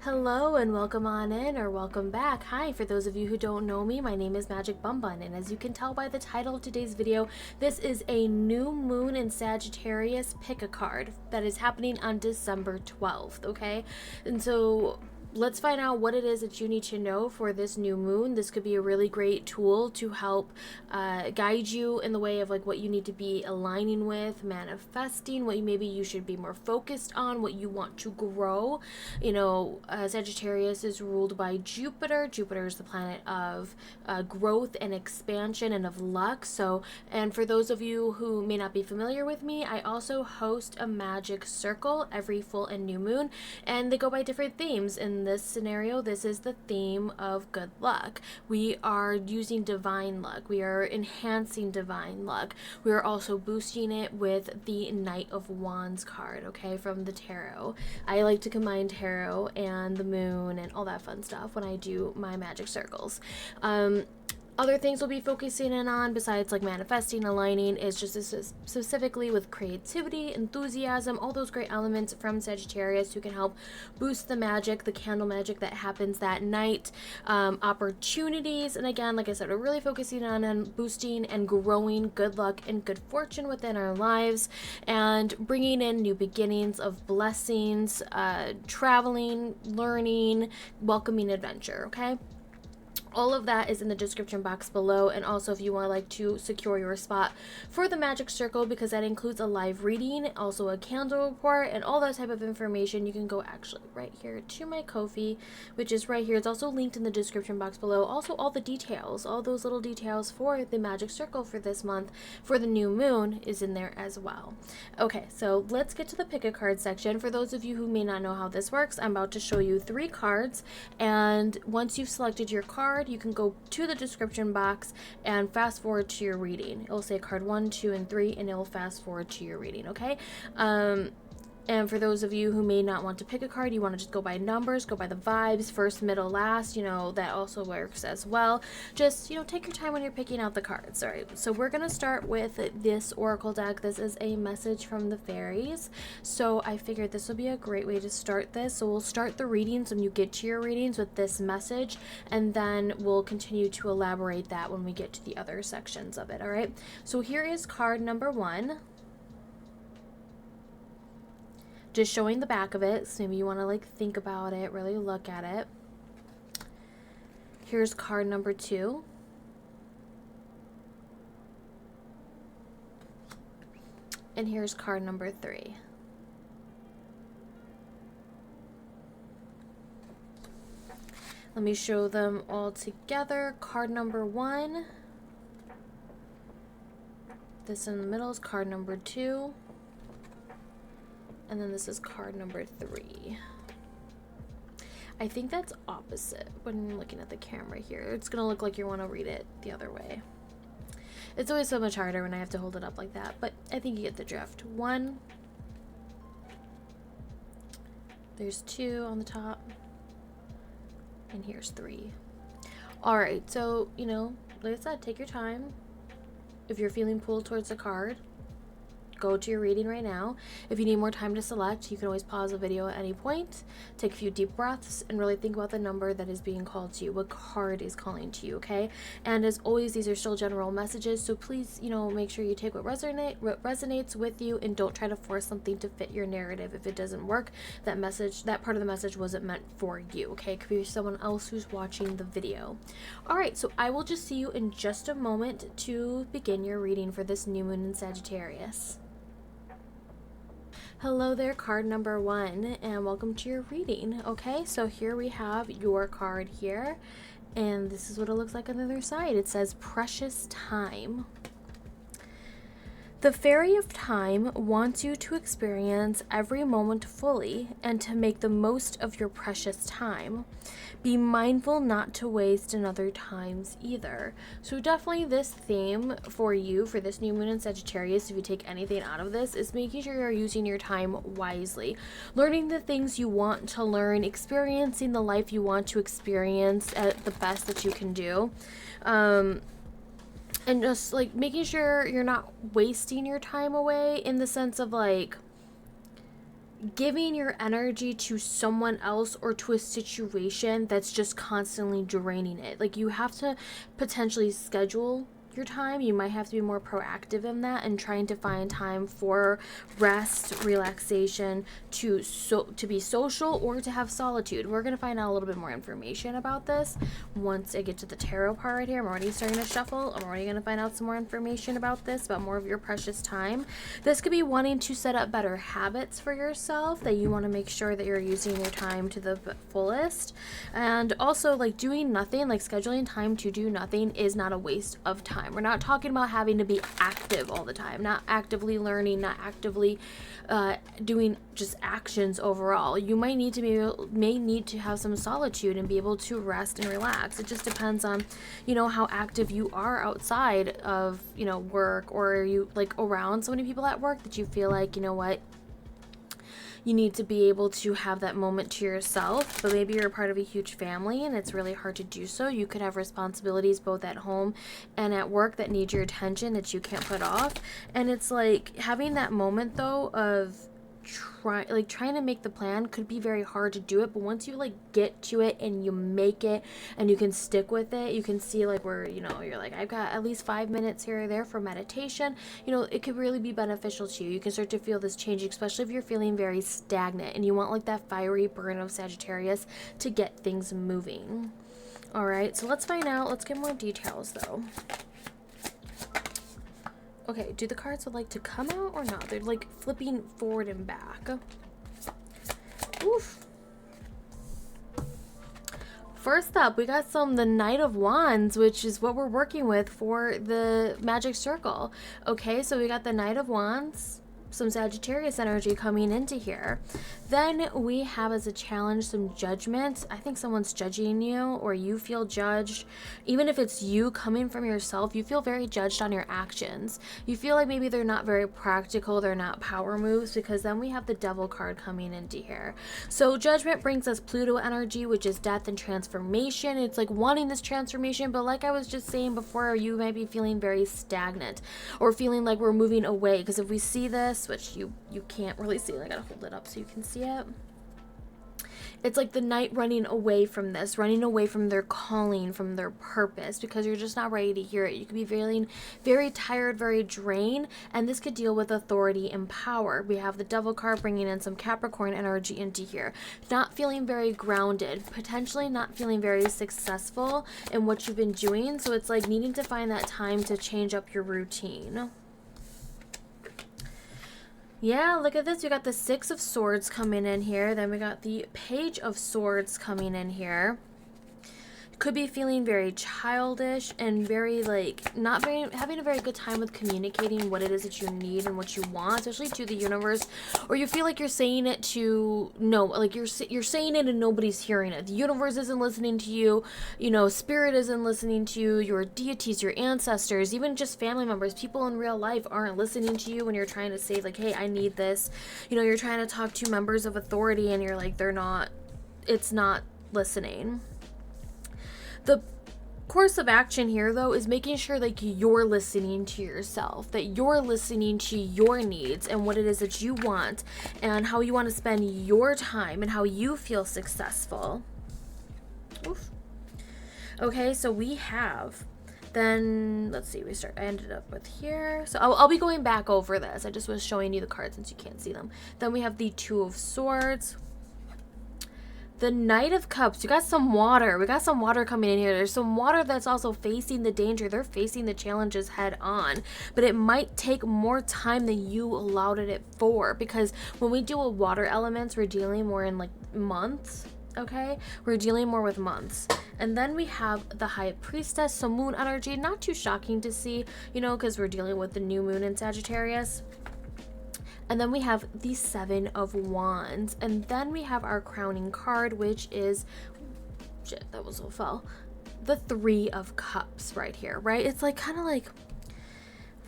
Hello and welcome on in or welcome back. Hi, for those of you who don't know me, my name is Magic Bumbun, and as you can tell by the title of today's video, this is a new moon in Sagittarius pick a card that is happening on December 12th, okay? And so let's find out what it is that you need to know for this new moon. This could be a really great tool to help guide you in the way of like what you need to be aligning with, manifesting, what maybe you should be more focused on, what you want to grow. You know, Sagittarius is ruled by Jupiter. Jupiter is the planet of growth and expansion and of luck. So, and for those of you who may not be familiar with me, I also host a magic circle every full and new moon, and they go by different themes. In this scenario, this is the theme of good luck. We are using divine luck. We are enhancing divine luck. We are also boosting it with the Knight of Wands card, okay, from the tarot. I like to combine tarot and the moon and all that fun stuff when I do my magic circles. Other things we'll be focusing in on besides like manifesting, aligning, is just specifically with creativity, enthusiasm, all those great elements from Sagittarius who can help boost the magic, the candle magic that happens that night, opportunities, and again, like I said, we're really focusing on boosting and growing good luck and good fortune within our lives, and bringing in new beginnings of blessings, traveling, learning, welcoming adventure, okay? All of that is in the description box below, and also if you want like to secure your spot for the magic circle, because that includes a live reading, also a candle report, and all that type of information, you can go actually right here to my Ko-fi, which is right here. It's also linked in the description box below. Also all the details, all those little details for the magic circle for this month for the new moon is in there as well. Okay, so let's get to the pick a card section. For those of you who may not know how this works, I'm about to show you 3 cards, and once you've selected your card, you can go to the description box and fast forward to your reading. It'll say card 1, 2, and 3, and it'll fast forward to your reading, okay? And for those of you who may not want to pick a card, you want to just go by numbers, go by the vibes, first, middle, last, you know, that also works as well. Just, you know, take your time when you're picking out the cards. All right, so we're going to start with this oracle deck. This is a message from the fairies. So I figured this would be a great way to start this. So we'll start the readings when you get to your readings with this message, and then we'll continue to elaborate that when we get to the other sections of it. All right, so here is card number 1. Just showing the back of it, so maybe you want to like think about it, really look at it. Here's card number 2. And here's card number 3. Let me show them all together. Card number 1. This in the middle is card number 2. And then this is card number 3. I think that's opposite when you're looking at the camera here. It's going to look like you want to read it the other way. It's always so much harder when I have to hold it up like that, but I think you get the drift. 1. There's 2 on the top. And here's 3. Alright, so, you know, like I said, take your time. If you're feeling pulled towards a card, go to your reading right now. If you need more time to select, you can always pause the video at any point, take a few deep breaths, and really think about the number that is being called to you, what card is calling to you, okay? And as always, these are still general messages, so please, you know, make sure you take what resonates with you, and don't try to force something to fit your narrative. If it doesn't work, that message, that part of the message wasn't meant for you, okay? It could be someone else who's watching the video. All right, so I will just see you in just a moment to begin your reading for this new moon in Sagittarius. Hello there, card number 1, and welcome to your reading. Okay, so here we have your card here, and this is what it looks like on the other side. It says precious time. The Fairy of Time wants you to experience every moment fully and to make the most of your precious time. Be mindful not to waste another times either. So definitely this theme for you for this new moon in Sagittarius, if you take anything out of this, is making sure you're using your time wisely. Learning the things you want to learn, experiencing the life you want to experience at the best that you can do. And just like making sure you're not wasting your time away, in the sense of like, giving your energy to someone else or to a situation that's just constantly draining it. Like, you have to potentially schedule your time. You might have to be more proactive in that and trying to find time for rest, relaxation, to be social, or to have solitude. We're going to find out a little bit more information about this once I get to the tarot part right here. I'm already starting to shuffle. I'm already going to find out some more information about this, about more of your precious time. This could be wanting to set up better habits for yourself, that you want to make sure that you're using your time to the fullest. And also, like, doing nothing, like scheduling time to do nothing, is not a waste of time. We're not talking about having to be active all the time, not actively learning, not actively doing just actions overall. You may need to have some solitude and be able to rest and relax. It just depends on, you know, how active you are outside of, you know, work, or are you like around so many people at work that you feel like, you know what, you need to be able to have that moment to yourself. But maybe you're a part of a huge family and it's really hard to do so. You could have responsibilities both at home and at work that need your attention that you can't put off. And it's like having that moment though of trying to make the plan could be very hard to do it, but once you like get to it and you make it and you can stick with it, you can see like where, you know, you're like, I've got at least 5 minutes here or there for meditation. You know, it could really be beneficial to you. You can start to feel this change, especially if you're feeling very stagnant and you want like that fiery burn of Sagittarius to get things moving. All right, so let's find out. Let's get more details though. Okay, do the cards would like to come out or not? They're like flipping forward and back. Oof. First up, we got the Knight of Wands, which is what we're working with for the Magic Circle. Okay, so we got the Knight of Wands, some Sagittarius energy coming into here. Then we have as a challenge some judgment. I think someone's judging you, or you feel judged. Even if it's you coming from yourself, you feel very judged on your actions. You feel like maybe they're not very practical, they're not power moves, because then we have the Devil card coming into here. So judgment brings us Pluto energy, which is death and transformation. It's like wanting this transformation, but like I was just saying before, you might be feeling very stagnant or feeling like we're moving away. Because if we see this, which you can't really see, I gotta hold it up so you can see it. It's like the knight running away from this, running away from their calling, from their purpose, because you're just not ready to hear it. You could be feeling very tired, very drained, and this could deal with authority and power. We have the Devil card bringing in some Capricorn energy into here. Not feeling very grounded, potentially not feeling very successful in what you've been doing, so it's like needing to find that time to change up your routine. Yeah, look at this. We got the Six of Swords coming in here. Then we got the Page of Swords coming in here. Could be feeling very childish and very like not very having a very good time with communicating what it is that you need and what you want, especially to the universe, or you feel like you're saying it to you're saying it and nobody's hearing it. The universe isn't listening to you, you know, spirit isn't listening to you, your deities, your ancestors, even just family members, people in real life aren't listening to you when you're trying to say like, hey, I need this. You know, you're trying to talk to members of authority and you're like, it's not listening. The course of action here, though, is making sure like you're listening to yourself, that you're listening to your needs and what it is that you want and how you want to spend your time and how you feel successful. Oof. Okay, so we have, then let's see, I ended up with here. So I'll be going back over this. I just was showing you the cards since you can't see them. Then we have the Two of Swords. The Knight of Cups. You got some water. We got some water coming in here. There's some water that's also facing the danger. They're facing the challenges head on. But it might take more time than you allowed it for. Because when we deal with water elements, we're dealing more in like months. Okay? We're dealing more with months. And then we have the High Priestess. So moon energy. Not too shocking to see, you know, because we're dealing with the new moon in Sagittarius. And then we have the Seven of Wands. And then we have our crowning card, which is, shit, that was so fell. The Three of Cups right here, right? It's like kind of like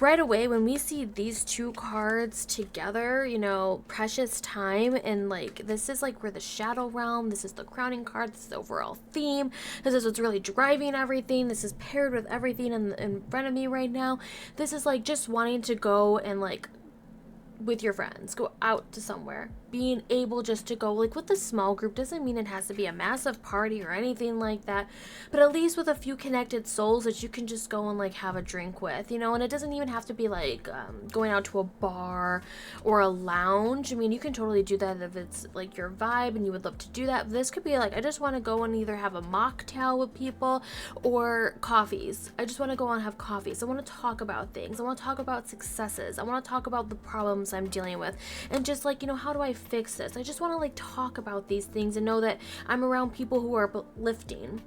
right away when we see these two cards together, you know, precious time, and like this is like we're the shadow realm, this is the crowning card, this is the overall theme, this is what's really driving everything, this is paired with everything in front of me right now. This is like just wanting to go and like with your friends, go out to somewhere. Being able just to go, like with a small group doesn't mean it has to be a massive party or anything like that, but at least with a few connected souls that you can just go and like have a drink with, you know. And it doesn't even have to be like going out to a bar or a lounge. I mean, you can totally do that if it's like your vibe and you would love to do that. This could be like, I just want to go and either have a mocktail with people or coffees. I just want to go and have coffees. I want to talk about things. I want to talk about successes. I want to talk about the problems I'm dealing with, and just like, you know, how do I fix this? I just want to like talk about these things and know that I'm around people who are uplifting,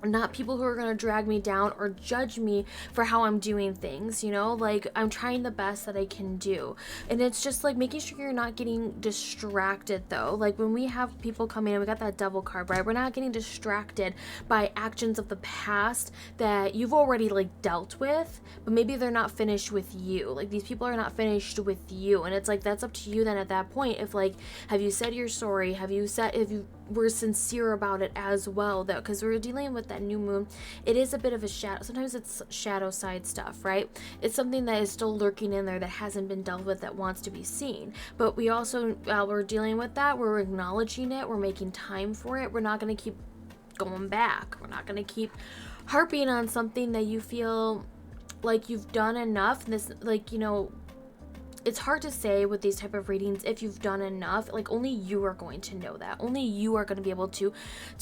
not people who are going to drag me down or judge me for how I'm doing things, you know. Like, I'm trying the best that I can do. And it's just like making sure you're not getting distracted though. Like when we have people come in, we got that devil card, right? We're not getting distracted by actions of the past that you've already like dealt with, but maybe they're not finished with you. Like these people are not finished with you, and it's like, that's up to you then at that point. If like, have you said you're sorry? Have you said, if you were sincere about it as well though? Because we're dealing with that new moon. It is a bit of a shadow, sometimes it's shadow side stuff, right? It's something that is still lurking in there that hasn't been dealt with, that wants to be seen. But we also, while we're dealing with that, we're acknowledging it, we're making time for it. We're not going to keep going back. We're not going to keep harping on something that you feel like you've done enough. This, like, you know, it's hard to say with these type of readings if you've done enough. Like only you are going to know that. Only you are going to be able to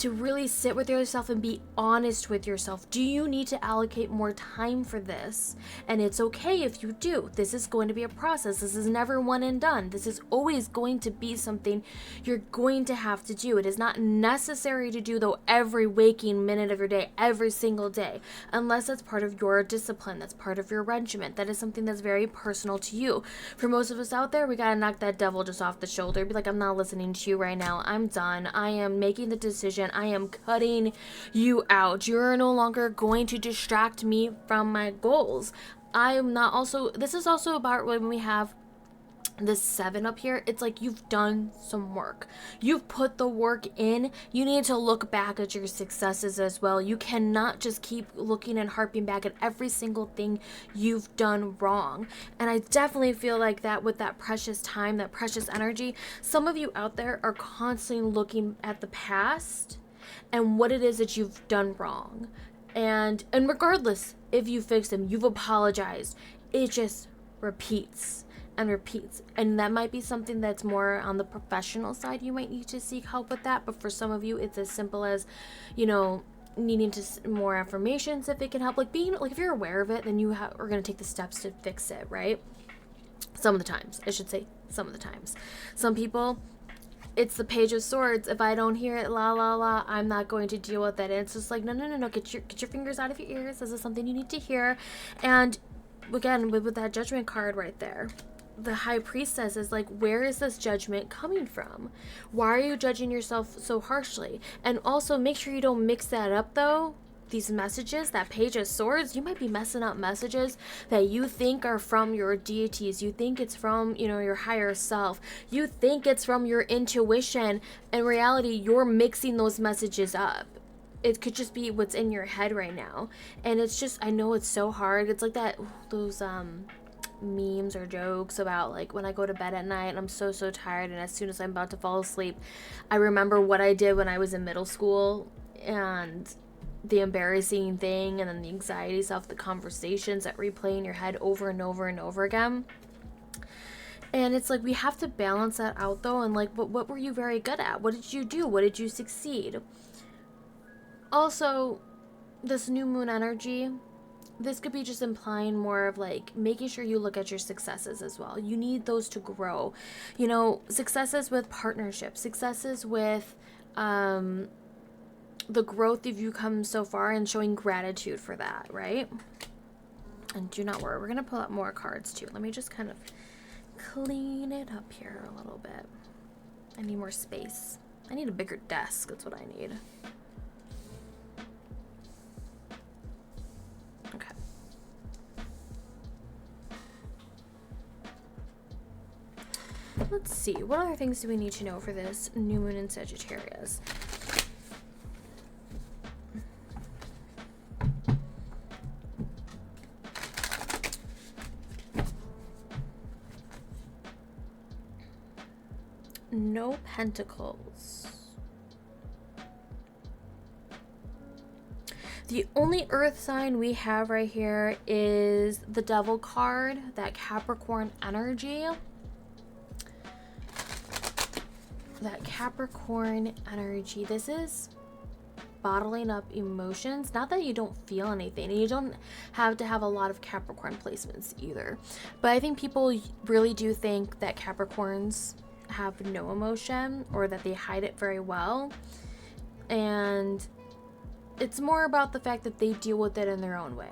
really sit with yourself and be honest with yourself. Do you need to allocate more time for this? And it's okay if you do. This is going to be a process. This is never one and done. This is always going to be something you're going to have to do. It is not necessary to do though every waking minute of your day, every single day, unless that's part of your discipline, that's part of your regiment, that is something that's very personal to you. For most of us out there, we gotta knock that devil just off the shoulder. Be like, I'm not listening to you right now. I'm done. I am making the decision. I am cutting you out. You're no longer going to distract me from my goals. I am not also, this is also about when we have this 7 up here. It's like you've done some work. You've put the work in. You need to look back at your successes as well. You cannot just keep looking and harping back at every single thing you've done wrong. And I definitely feel like that with that precious time, that precious energy, some of you out there are constantly looking at the past and what it is that you've done wrong. And regardless if you fix them, you've apologized, it just repeats and repeats. And that might be something that's more on the professional side. You might need to seek help with that. But for some of you, it's as simple as, you know, needing to more affirmations if it can help. Like being, like if you're aware of it, then you are going to take the steps to fix it, right? Some of the times, I should say some of the times. Some people, it's the Page of Swords. If I don't hear it, la la la, I'm not going to deal with it. And it's just like, no, get your fingers out of your ears. This is something you need to hear. And again, with that Judgment card right there, the High Priestess is like, where is this judgment coming from? Why are you judging yourself so harshly? And also make sure you don't mix that up though. These messages, that Page of Swords, you might be messing up messages that you think are from your deities. You think it's from, you know, your higher self. You think it's from your intuition. In reality, you're mixing those messages up. It could just be what's in your head right now. And it's just, I know it's so hard. It's like that, those memes or jokes about like when I go to bed at night and I'm so tired, and as soon as I'm about to fall asleep, I remember what I did when I was in middle school and the embarrassing thing, and then the anxieties of the conversations that replay in your head over and over and over again. And it's like, we have to balance that out though. And like, what were you very good at? What did you do? What did you succeed? Also, this new moon energy, this could be just implying more of like making sure you look at your successes as well. You need those to grow. You know, successes with partnerships, successes with the growth of you come so far, and showing gratitude for that, right? And do not worry, we're going to pull out more cards too. Let me just kind of clean it up here a little bit. I need more space. I need a bigger desk. That's what I need. Okay. Let's see. What other things do we need to know for this new moon in Sagittarius? no pentacles. The only earth sign we have right here is the Devil card, that Capricorn energy. That Capricorn energy. This is bottling up emotions. Not that you don't feel anything, and you don't have to have a lot of Capricorn placements either. But I think people really do think that Capricorns have no emotion, or that they hide it very well. And it's more about the fact that they deal with it in their own way.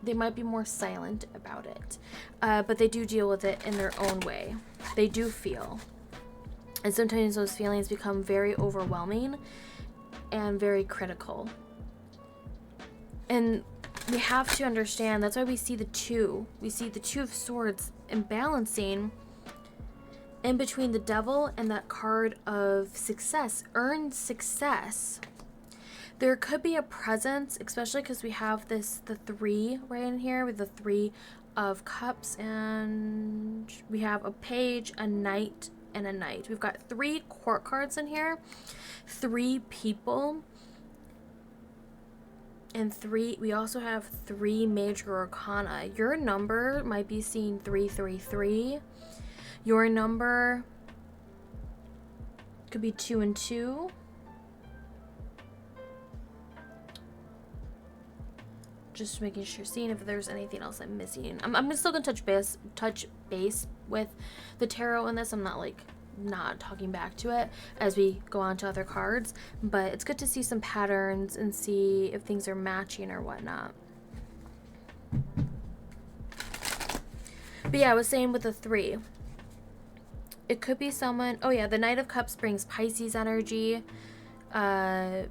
They might be more silent about it, but they do deal with it in their own way. They do feel. And sometimes those feelings become very overwhelming and very critical. And we have to understand, that's why we see the two. We see the Two of Swords imbalancing in between the Devil and that card of success, earned success. There could be a presence, especially because we have the 3 right in here with the 3 of Cups, and we have a Page, a Knight, and a Knight. We've got 3 court cards in here, 3 people, and 3. We also have 3 major arcana. Your number might be seeing 333. Your number could be 2 and 2. Just making sure, seeing if there's anything else I'm missing. I'm still gonna touch base with the tarot in this. I'm not talking back to it as we go on to other cards, but it's good to see some patterns and see if things are matching or whatnot. But yeah, I was saying with the 3, it could be someone. Oh yeah, the Knight of Cups brings Pisces energy. I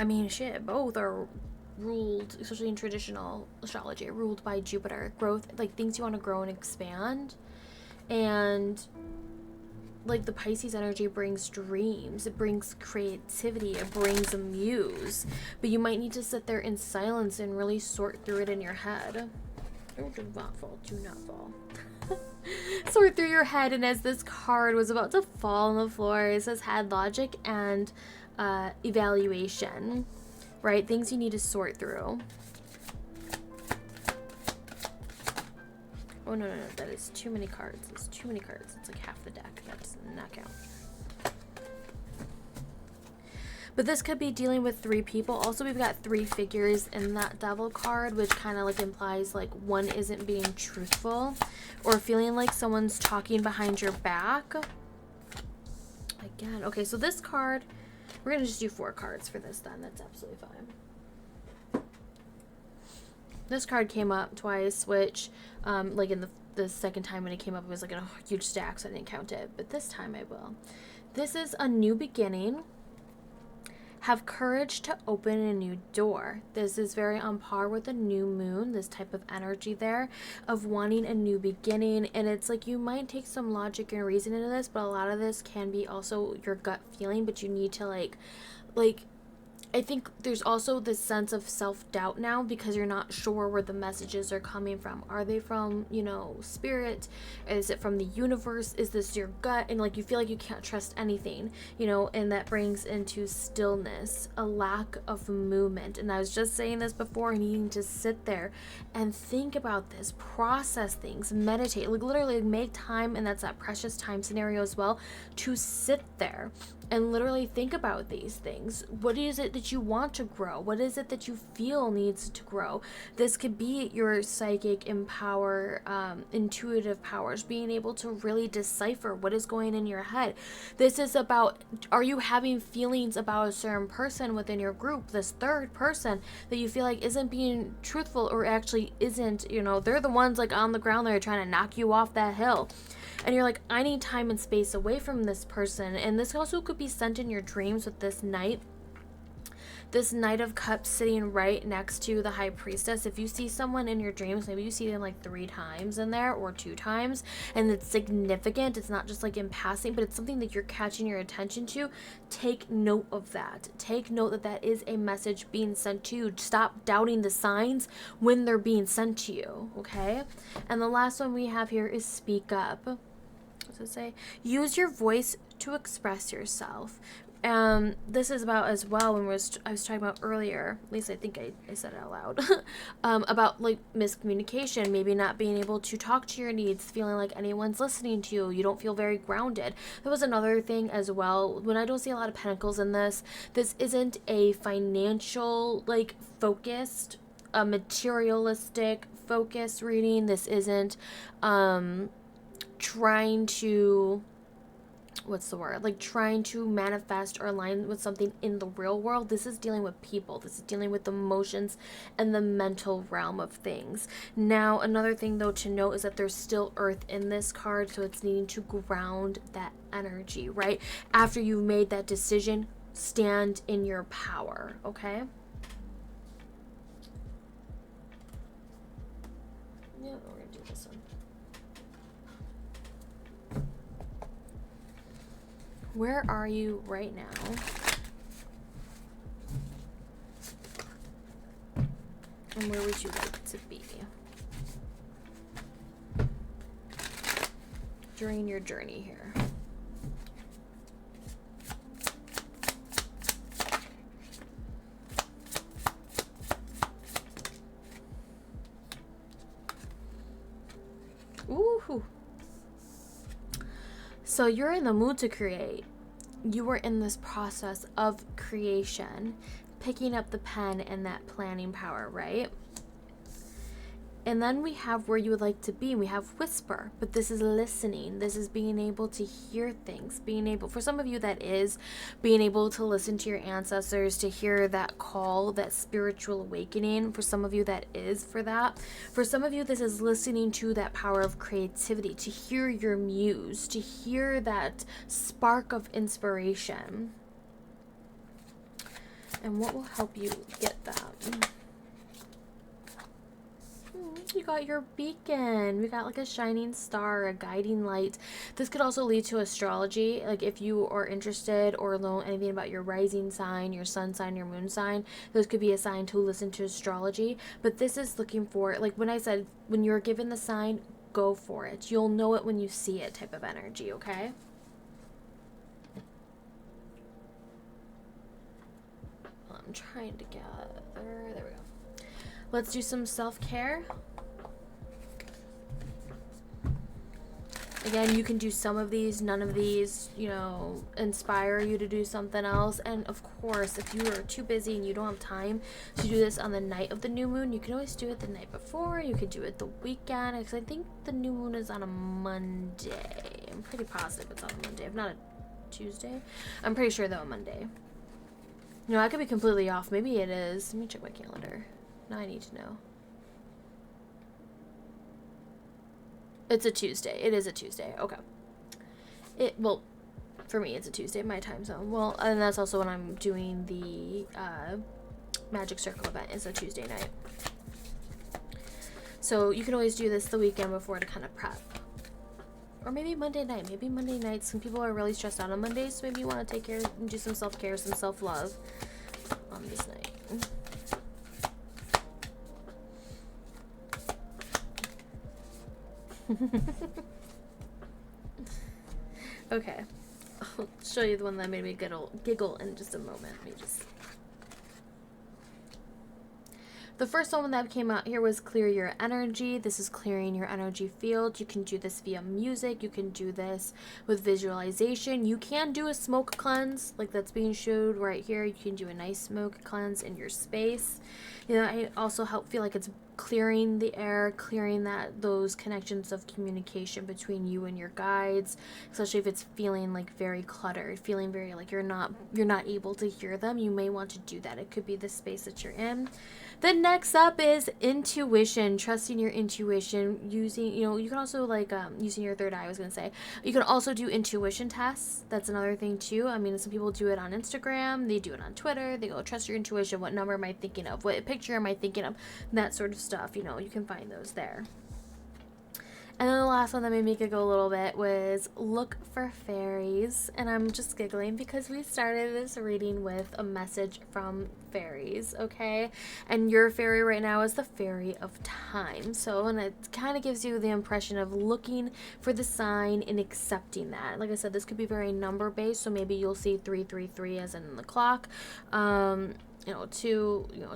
mean, shit, both are ruled, especially in traditional astrology, ruled by Jupiter. Growth, like things you want to grow and expand. And like the Pisces energy brings dreams, it brings creativity, it brings a muse, but you might need to sit there in silence and really sort through it in your head. Oh, do not fall, do not fall. Sort through your head. And as this card was about to fall on the floor, it says head, logic, and evaluation. Right? Things you need to sort through. Oh, no. That is too many cards. It's too many cards. It's like half the deck. That does not count. But this could be dealing with 3 people. Also, we've got 3 figures in that Devil card, which kind of like implies like one isn't being truthful or feeling like someone's talking behind your back. Again. Okay, so this card, we're going to just do 4 cards for this then. That's absolutely fine. This card came up twice, which, like in the second time when it came up, it was like in a huge stack, so I didn't count it. But this time I will. This is a new beginning. Have courage to open a new door. This is very on par with a new moon, this type of energy there of wanting a new beginning. And it's like you might take some logic and reason into this, but a lot of this can be also your gut feeling, but you need to like I think there's also this sense of self-doubt now because you're not sure where the messages are coming from. Are they from, you know, spirit? Is it from the universe? Is this your gut? And like you feel like you can't trust anything, you know, and that brings into stillness, a lack of movement. And I was just saying this before, needing to sit there and think about this, process things, meditate, like literally make time, and that's that precious time scenario as well, to sit there and literally think about these things. What is it that you want to grow? What is it that you feel needs to grow? This could be your psychic intuitive powers, being able to really decipher what is going in your head. This is about, are you having feelings about a certain person within your group, this third person that you feel like isn't being truthful, or actually isn't, you know, they're the ones like on the ground there trying to knock you off that hill. And you're like, I need time and space away from this person. And this also could be sent in your dreams with this Knight. This Knight of Cups sitting right next to the High Priestess. If you see someone in your dreams, maybe you see them like 3 times in there or 2 times, and it's significant. It's not just like in passing, but it's something that you're catching your attention to. Take note of that. Take note that that is a message being sent to you. Stop doubting the signs when they're being sent to you, okay? And the last one we have here is speak up. What does it say? Use your voice to express yourself. This is about as well when I was talking about earlier, at least I think I said it out loud, about like miscommunication, maybe not being able to talk to your needs, feeling like anyone's listening to you, you don't feel very grounded. That was another thing as well. When I don't see a lot of pentacles in this isn't a financial, like, focused, a materialistic focused reading. This isn't trying to, what's the word, like trying to manifest or align with something in the real world. This is dealing with people. This is dealing with emotions and the mental realm of things. Now, another thing though to note is that there's still earth in this card, so it's needing to ground that energy, right? After you've made that decision, stand in your power, okay? Yeah, we're gonna do this one. Where are you right now? And where would you like to be during your journey here? Ooh. So you're in the mood to create. You are in this process of creation, picking up the pen and that planning power, right? And then we have where you would like to be. We have whisper, but this is listening. This is being able to hear things, being able, for some of you that is being able to listen to your ancestors, to hear that call, that spiritual awakening. For some of you that is for that. For some of you, this is listening to that power of creativity, to hear your muse, to hear that spark of inspiration. And what will help you get that? You got your beacon. We got like a shining star, a guiding light. This could also lead to astrology. Like if you are interested or know anything about your rising sign, your sun sign, your moon sign, this could be a sign to listen to astrology. But this is looking for, like when I said, when you're given the sign, go for it. You'll know it when you see it type of energy, okay? I'm trying to gather. There we go. Let's do some self-care. Again, you can do some of these, none of these, you know, inspire you to do something else. And of course, if you are too busy and you don't have time to do this on the night of the new moon, you can always do it the night before. You could do it the weekend, because I think the new moon is on a Monday. I'm pretty positive it's on a Monday, if not a Tuesday. I'm pretty sure though, a Monday. No, I could be completely off. Maybe it is. Let me check my calendar. Now I need to know. It's a Tuesday. It is a Tuesday. Okay. Well, for me, it's a Tuesday, my time zone. Well, and that's also when I'm doing the Magic Circle event. It's a Tuesday night. So you can always do this the weekend before to kind of prep. Or maybe Monday night. Maybe Monday night. Some people are really stressed out on Mondays, so maybe you want to take care and do some self-care, some self-love on this night. Okay, I'll show you the one that made me giggle in just a moment. Let me just... The first one that came out here was clear your energy. This is clearing your energy field. You can do this via music. You can do this with visualization. You can do a smoke cleanse like that's being showed right here. You can do a nice smoke cleanse in your space. You know, I also feel like it's clearing the air, clearing those connections of communication between you and your guides, especially if it's feeling like very cluttered, feeling very like you're not able to hear them. You may want to do that. It could be the space that you're in. Then next up is intuition, trusting your intuition, using, you know, you can also like using your third eye. I was gonna say you can also do intuition tests. That's another thing too. I mean, some people do it on Instagram, they do it on Twitter. They go, trust your intuition. What number am I thinking of? What picture am I thinking of? That sort of stuff. You know, you can find those there. And then the last one that made me giggle a little bit was look for fairies. And I'm just giggling because we started this reading with a message from fairies, okay? And your fairy right now is the fairy of time. So, and it kind of gives you the impression of looking for the sign and accepting that. Like I said, this could be very number based. So maybe you'll see 333 as in the clock.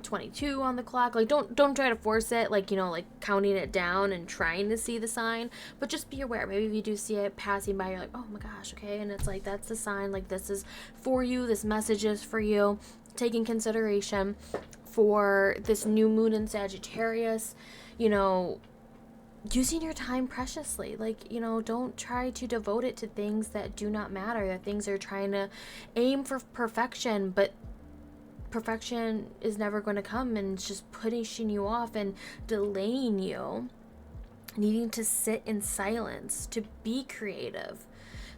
22 on the clock. Like don't try to force it, like, like counting it down and trying to see the sign, but just be aware. Maybe if you do see it passing by, you're like, oh my gosh, okay, and it's like, that's the sign, like this is for you, this message is for you. Taking consideration for this new moon in Sagittarius, using your time preciously. Like, don't try to devote it to things that do not matter, that things are trying to aim for perfection, but perfection is never going to come, and it's just pushing you off and delaying you. Needing to sit in silence, to be creative,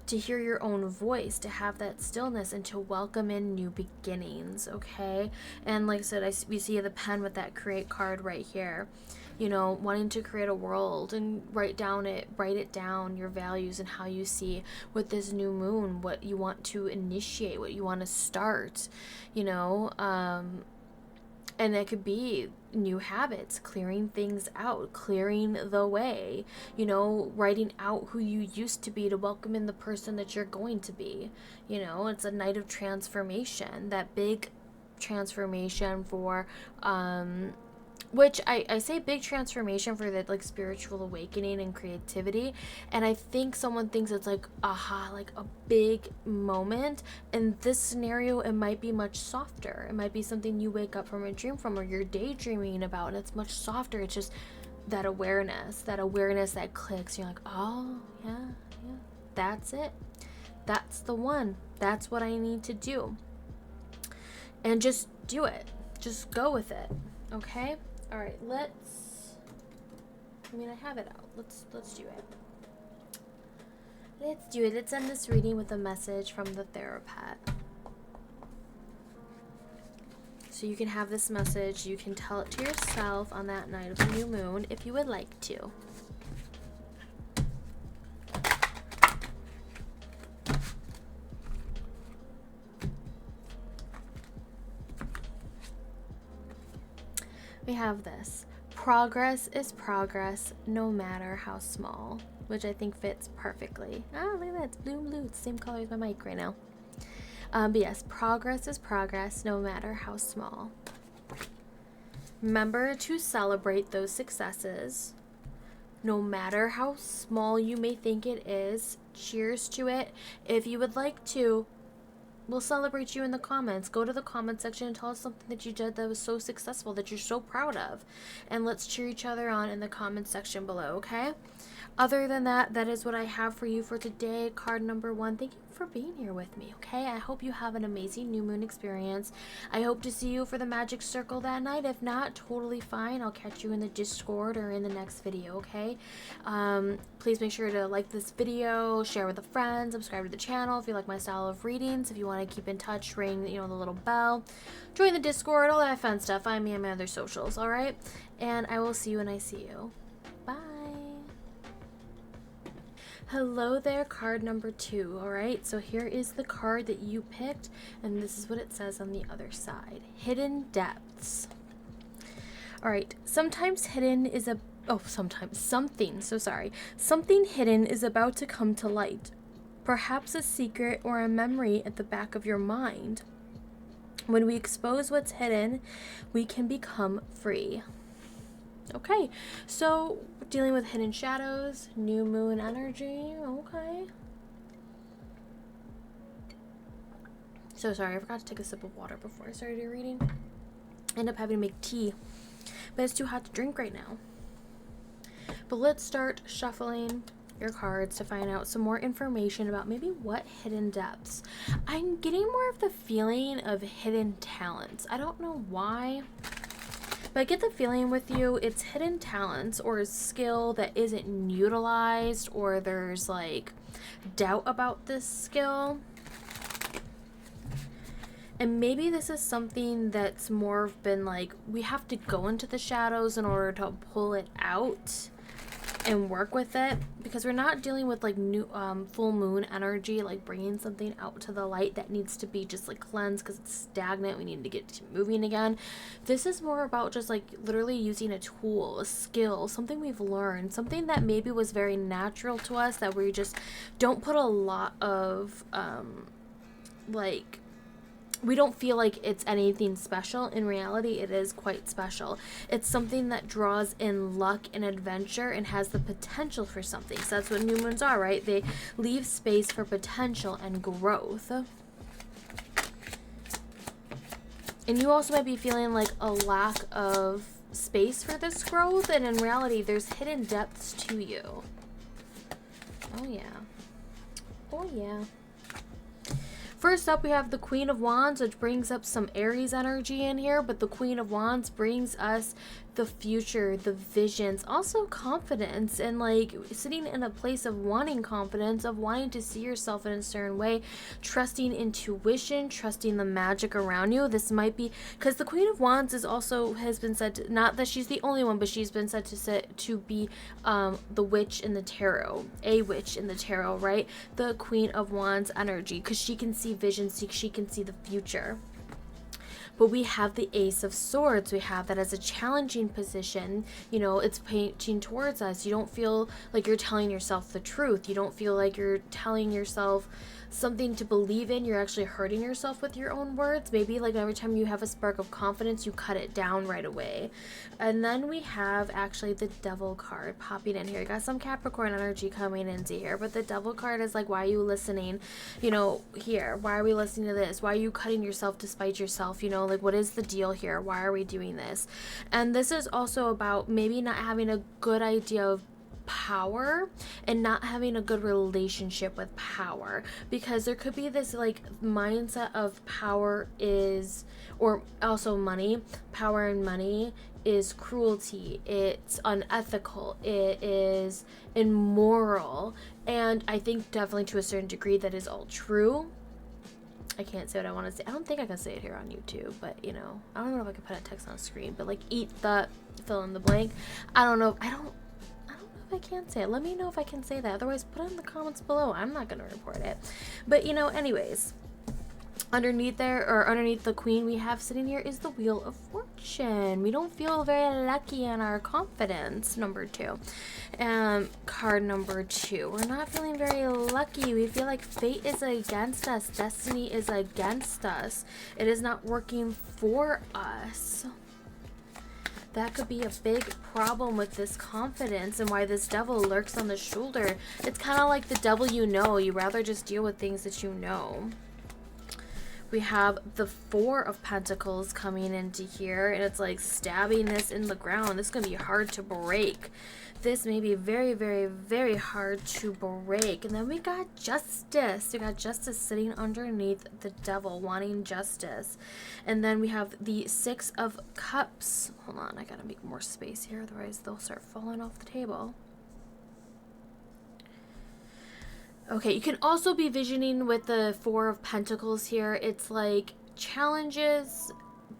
to hear your own voice, to have that stillness, and to welcome in new beginnings, okay? And like I said, we see the pen with that create card right here. Wanting to create a world and write it down, your values and how you see with this new moon, what you want to initiate, what you want to start, and it could be new habits, clearing things out, clearing the way, writing out who you used to be to welcome in the person that you're going to be. It's a night of transformation, that big transformation for, which I say big transformation for the like spiritual awakening and creativity. And I think someone thinks it's like, aha, like a big moment. In this scenario, it might be much softer. It might be something you wake up from a dream from, or you're daydreaming about, and it's much softer. It's just that awareness that clicks. You're like, oh, yeah, that's it. That's the one. That's what I need to do. And just do it. Just go with it. Okay? All right, I have it out. Let's do it. Let's end this reading with a message from the Therapet. So you can have this message. You can tell it to yourself on that night of the new moon if you would like to. We have this. Progress is progress, no matter how small, which I think fits perfectly. Oh, look at that. It's blue and blue. It's the same color as my mic right now. But yes, progress is progress, no matter how small. Remember to celebrate those successes, no matter how small you may think it is. Cheers to it. If you would like to, we'll celebrate you in the comments. Go to the comment section and tell us something that you did that was so successful, that you're so proud of. And let's cheer each other on in the comment section below, okay? Other than that, that is what I have for you for today. Card number 1. Thank you for being here with me, okay? I hope you have an amazing new moon experience. I hope to see you for the magic circle that night. If not, totally fine. I'll catch you in the Discord or in the next video, okay? Please make sure to like this video, share with a friend, subscribe to the channel if you like my style of readings. If you want to keep in touch, ring the little bell, join the Discord, all that fun stuff. Find me on my other socials, all right? And I will see you when I see you. Bye. Hello there, card number 2. All right, so here is the card that you picked, and this is what it says on the other side. Hidden depths. All right, something hidden is about to come to light. Perhaps a secret or a memory at the back of your mind. When we expose what's hidden, we can become free. Okay, so we're dealing with hidden shadows, new moon energy. Okay. So sorry, I forgot to take a sip of water before I started reading. End up having to make tea, but it's too hot to drink right now. But let's start shuffling your cards to find out some more information about maybe what hidden depths. I'm getting more of the feeling of hidden talents. I don't know why, but I get the feeling with you it's hidden talents or a skill that isn't utilized, or there's like doubt about this skill. And maybe this is something that's more been like, we have to go into the shadows in order to pull it out. and work with it, because we're not dealing with like new full moon energy, like bringing something out to the light that needs to be just like cleansed because it's stagnant. We need to get to moving again. This is more about just like literally using a tool, a skill, something we've learned, something that maybe was very natural to us that we just don't put a lot of like, we don't feel like it's anything special. In reality, it is quite special. It's something that draws in luck and adventure and has the potential for something. So that's what new moons are, right? They leave space for potential and growth. And you also might be feeling like a lack of space for this growth. And in reality, there's hidden depths to you. Oh, yeah. Oh, yeah. First up, we have the Queen of Wands, which brings up some Aries energy in here, but the Queen of Wands brings us the future, the visions, also confidence, and like sitting in a place of wanting confidence, of wanting to see yourself in a certain way, trusting intuition, trusting the magic around you. This might be because the Queen of Wands is also has been said to, not that she's the only one, but she's been said to be the witch in the tarot, a witch in the tarot, right? The Queen of Wands energy, because she can see visions, she can see the future. But we have the Ace of Swords. We have that as a challenging position. You know, it's painting towards us. You don't feel like you're telling yourself the truth. You don't feel like you're telling yourself something to believe in. You're actually hurting yourself with your own words. Maybe like every time you have a spark of confidence, you cut it down right away. And then we have actually the Devil card popping in here. You got some Capricorn energy coming into here, but the Devil card is like, why are you listening? You know, here, why are we listening to this? Why are you cutting yourself to spite yourself? You know, like, what is the deal here? Why are we doing this? And this is also about maybe not having a good idea of power and not having a good relationship with power, because there could be this like mindset of power is, or also money, power and money is cruelty, it's unethical, it is immoral. And I think definitely to a certain degree that is all true. I can't say what I want to say. I don't think I can say it here on YouTube, but you know, I don't know if I can put a text on the screen, but like eat the fill in the blank. I don't know. I don't know if I can say it. Let me know if I can say that. Otherwise, put it in the comments below. I'm not going to report it. But you know, anyways, underneath there, or underneath the Queen we have sitting here is the Wheel of Fortune. We don't feel very lucky in our confidence, number 2. Card number 2. We're not feeling very lucky. We feel like fate is against us. Destiny is against us. It is not working for us. That could be a big problem with this confidence and why this devil lurks on the shoulder. It's kind of like the devil you know. You rather just deal with things that you know. We have the 4 of Pentacles coming into here, and it's like stabbing this in the ground. This is going to be hard to break. This may be very, very, very hard to break. And then we got Justice. We got Justice sitting underneath the devil, wanting justice. And then we have the 6 of Cups. Hold on, I got to make more space here, otherwise they'll start falling off the table. Okay, you can also be visioning with the 4 of Pentacles here. It's like challenges,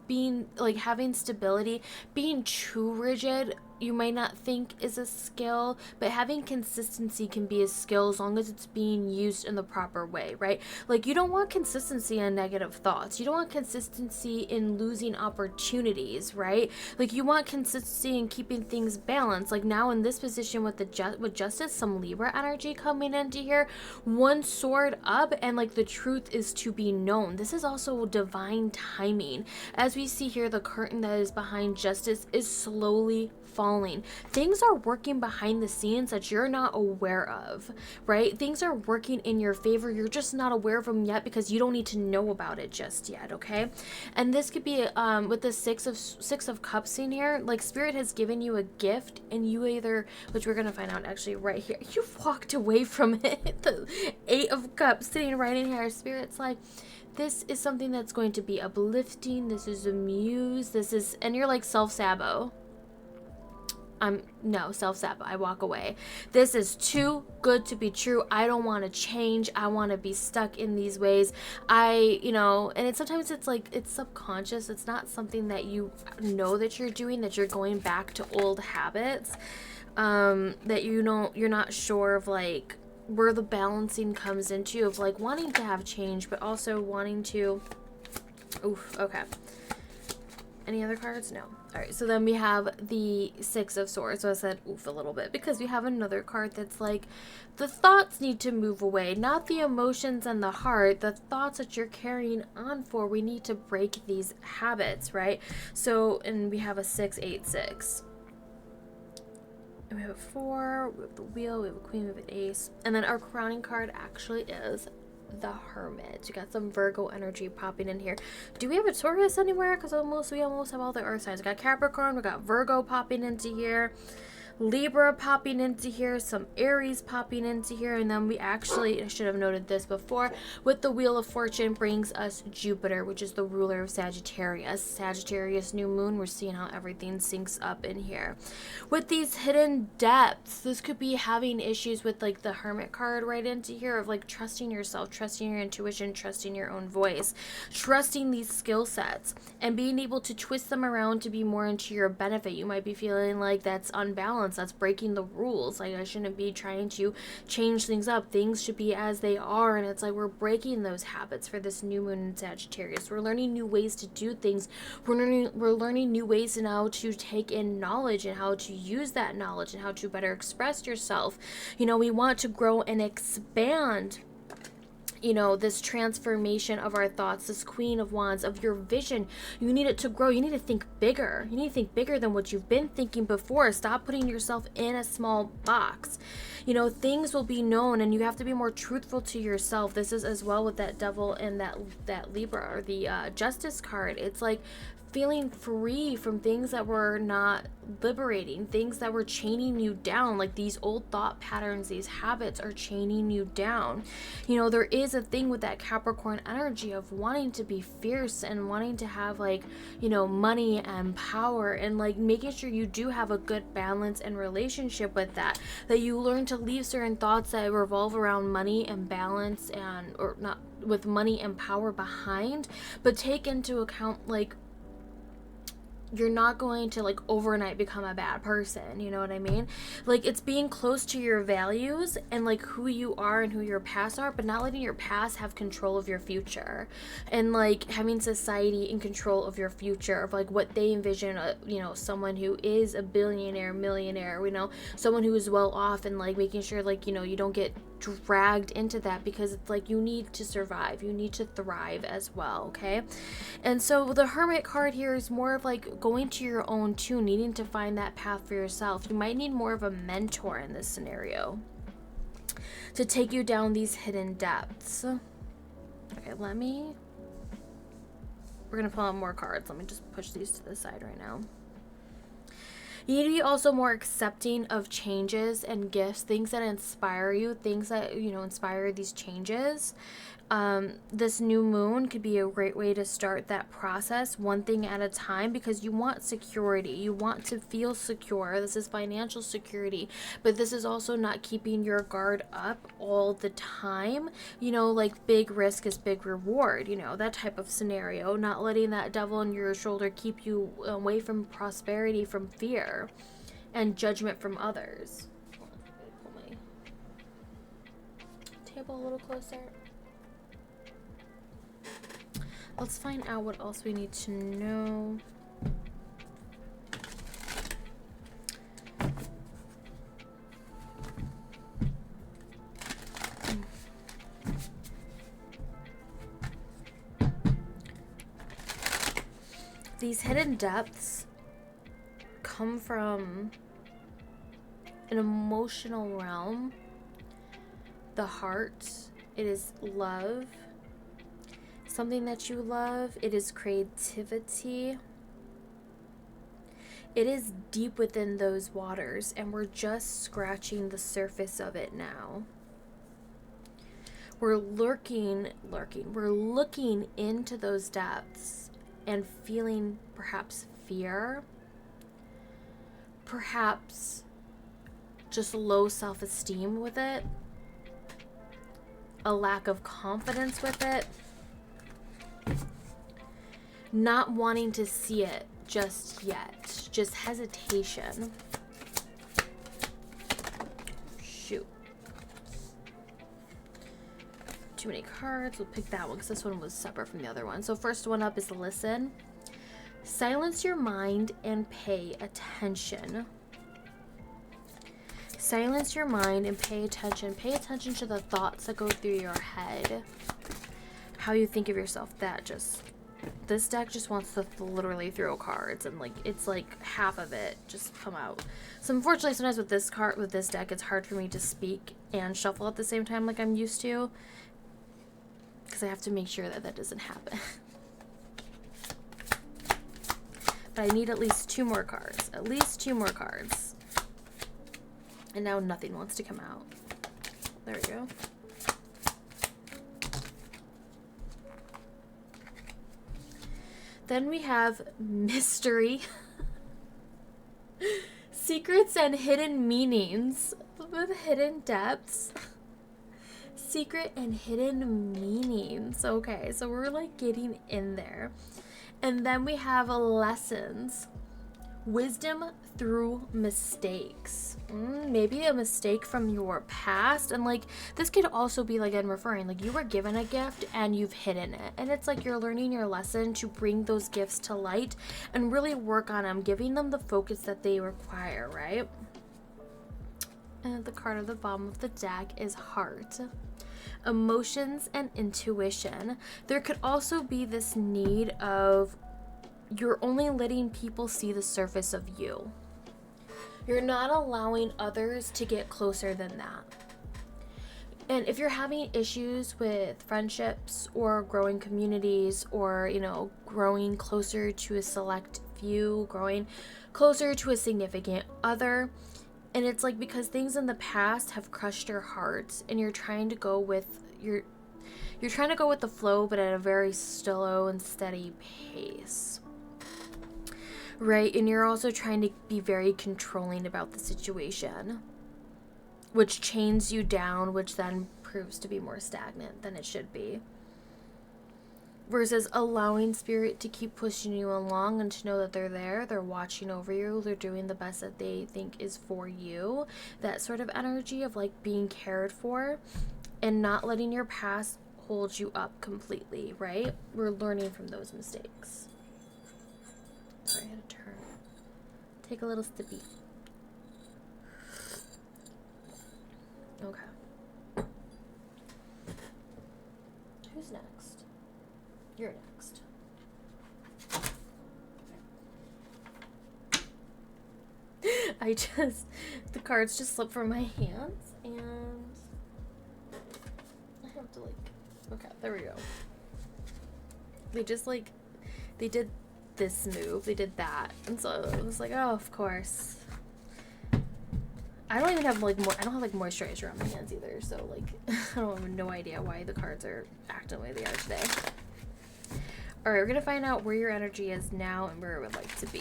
being like having stability, being too rigid. You might not think is a skill, but having consistency can be a skill as long as it's being used in the proper way, right? Like, you don't want consistency in negative thoughts. You don't want consistency in losing opportunities, right? Like, you want consistency in keeping things balanced. Like now in this position with the with Justice, some Libra energy coming into here, one sword up, and like the truth is to be known. This is also divine timing. As we see here, the curtain that is behind Justice is slowly falling. Things are working behind the scenes that you're not aware of, right? Things are working in your favor. You're just not aware of them yet because you don't need to know about it just yet, okay? And this could be with the six of Cups in here, like Spirit has given you a gift, and you either, which we're gonna find out actually right here, you've walked away from it. The 8 of Cups sitting right in here. Spirit's like, this is something that's going to be uplifting. This is a muse. This is, and you're like self-sabo. No, self-sabo. I walk away. This is too good to be true. I don't want to change. I want to be stuck in these ways. You know, and sometimes it's like, it's subconscious. It's not something that you know that you're doing, that you're going back to old habits. that you're not sure of like where the balancing comes into, of like wanting to have change but also wanting to, oof, okay. Any other cards? No. All right, so then we have the Six of Swords. So I said oof a little bit because we have another card that's like the thoughts need to move away, not the emotions and the heart, the thoughts that you're carrying on for. We need to break these habits, right? So, and we have a 6-8-6. And we have a 4, we have the Wheel, we have a Queen, we have an Ace. And then our crowning card actually is the Hermit. You got some Virgo energy popping in here. Do we have a Taurus anywhere? Because we almost have all the earth signs. We got Capricorn, we got Virgo popping into here, Libra popping into here, some Aries popping into here, and then we actually, I should have noted this before, with the Wheel of Fortune brings us Jupiter, which is the ruler of Sagittarius. Sagittarius new moon, we're seeing how everything syncs up in here. With these hidden depths, this could be having issues with like the Hermit card right into here, of like trusting yourself, trusting your intuition, trusting your own voice, trusting these skill sets, and being able to twist them around to be more into your benefit. You might be feeling like that's unbalanced, that's breaking the rules, like I shouldn't be trying to change things up, things should be as they are, and it's like we're breaking those habits for this new moon in Sagittarius. We're learning new ways to do things. We're learning new ways in how to take in knowledge and how to use that knowledge and how to better express yourself. You know, we want to grow and expand, you know, this transformation of our thoughts, this Queen of Wands, of your vision. You need it to grow. You need to think bigger. You need to think bigger than what you've been thinking before. Stop putting yourself in a small box. You know, things will be known, and you have to be more truthful to yourself. This is as well with that Devil and that Libra, or the Justice card. It's like feeling free from things that were not liberating, things that were chaining you down. Like these old thought patterns, these habits are chaining you down. You know, there is a thing with that Capricorn energy of wanting to be fierce and wanting to have, like, you know, money and power, and like making sure you do have a good balance and relationship with that, that you learn to leave certain thoughts that revolve around money and balance, and or not with money and power behind, but take into account like you're not going to like overnight become a bad person, you know what I mean? Like it's being close to your values and like who you are and who your past are, but not letting your past have control of your future, and like having society in control of your future, of like what they envision, you know, someone who is a billionaire, millionaire, you know, someone who is well off, and like making sure like, you know, you don't get dragged into that, because it's like you need to survive, you need to thrive as well, okay? And so the Hermit card here is more of like going to your own tune, needing to find that path for yourself. You might need more of a mentor in this scenario to take you down these hidden depths. Okay, we're gonna pull out more cards. Let me just push these to the side right now. You need to be also more accepting of changes and gifts, things that inspire you, things that, you know, inspire these changes. This new moon could be a great way to start that process, one thing at a time, because you want security. You want to feel secure. This is financial security, but this is also not keeping your guard up all the time. You know, like big risk is big reward, you know, that type of scenario. Not letting that devil on your shoulder keep you away from prosperity, from fear and judgment from others. Hold on, let me pull my table a little closer. Let's find out what else we need to know. These hidden depths come from an emotional realm, the heart. It is love, something that you love. It is creativity. It is deep within those waters, and we're just scratching the surface of it now. We're we're looking into those depths and feeling perhaps fear, perhaps just low self-esteem with it, a lack of confidence with it, not wanting to see it just yet, just hesitation. too many cards. We'll pick that one because this one was separate from the other one. So first one up is listen. Silence your mind and pay attention. Silence your mind and pay attention. Pay attention to the thoughts that go through your head. How you think of yourself. This deck just wants to literally throw cards, and like it's like half of it just come out. So unfortunately, sometimes with this deck, it's hard for me to speak and shuffle at the same time like I'm used to, because I have to make sure that that doesn't happen. But I need at least 2 more cards. At least 2 more cards. And now nothing wants to come out. There we go. Then we have mystery. Secrets and hidden meanings with hidden depths. Secret and hidden meanings. Okay, so we're like getting in there. And then we have lessons. Wisdom through mistakes. Maybe a mistake from your past. And like this could also be like I'm referring, like you were given a gift and you've hidden it. And it's like you're learning your lesson to bring those gifts to light and really work on them, giving them the focus that they require, right? And the card at the bottom of the deck is heart. Emotions and intuition. There could also be this need of you're only letting people see the surface of you. You're not allowing others to get closer than that. And if you're having issues with friendships or growing communities or, you know, growing closer to a select few, growing closer to a significant other, and it's like because things in the past have crushed your heart and you're trying to go with you're trying to go with the flow, but at a very slow and steady pace. Right? And you're also trying to be very controlling about the situation, which chains you down, which then proves to be more stagnant than it should be. Versus allowing spirit to keep pushing you along and to know that they're there, they're watching over you, they're doing the best that they think is for you. That sort of energy of like being cared for and not letting your past hold you up completely, right? We're learning from those mistakes. Sorry, I had to turn. Take a little sippy. Okay. Who's next? You're next. The cards just slipped from my hands and I have to okay, there we go. They did this move, they did that, and so I was like, oh, of course. I don't even have I don't have moisturizer on my hands either, so I have no idea why the cards are acting the way they are today. Alright, we're gonna find out where your energy is now and where it would like to be.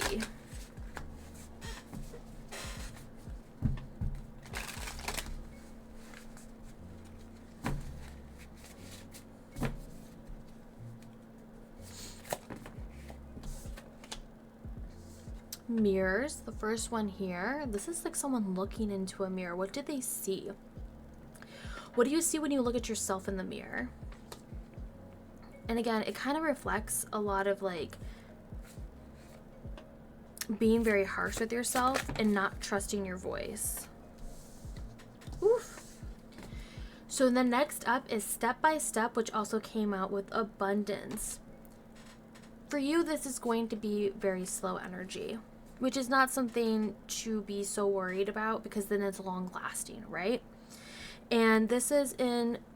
Mirrors, the first one here. This is like someone looking into a mirror. What did they see? What do you see when you look at yourself in the mirror? And again, it kind of reflects a lot of being very harsh with yourself and not trusting your voice. Oof. So the next up is step by step, which also came out with abundance. For you, this is going to be very slow energy, which is not something to be so worried about because then it's long lasting, right? And this is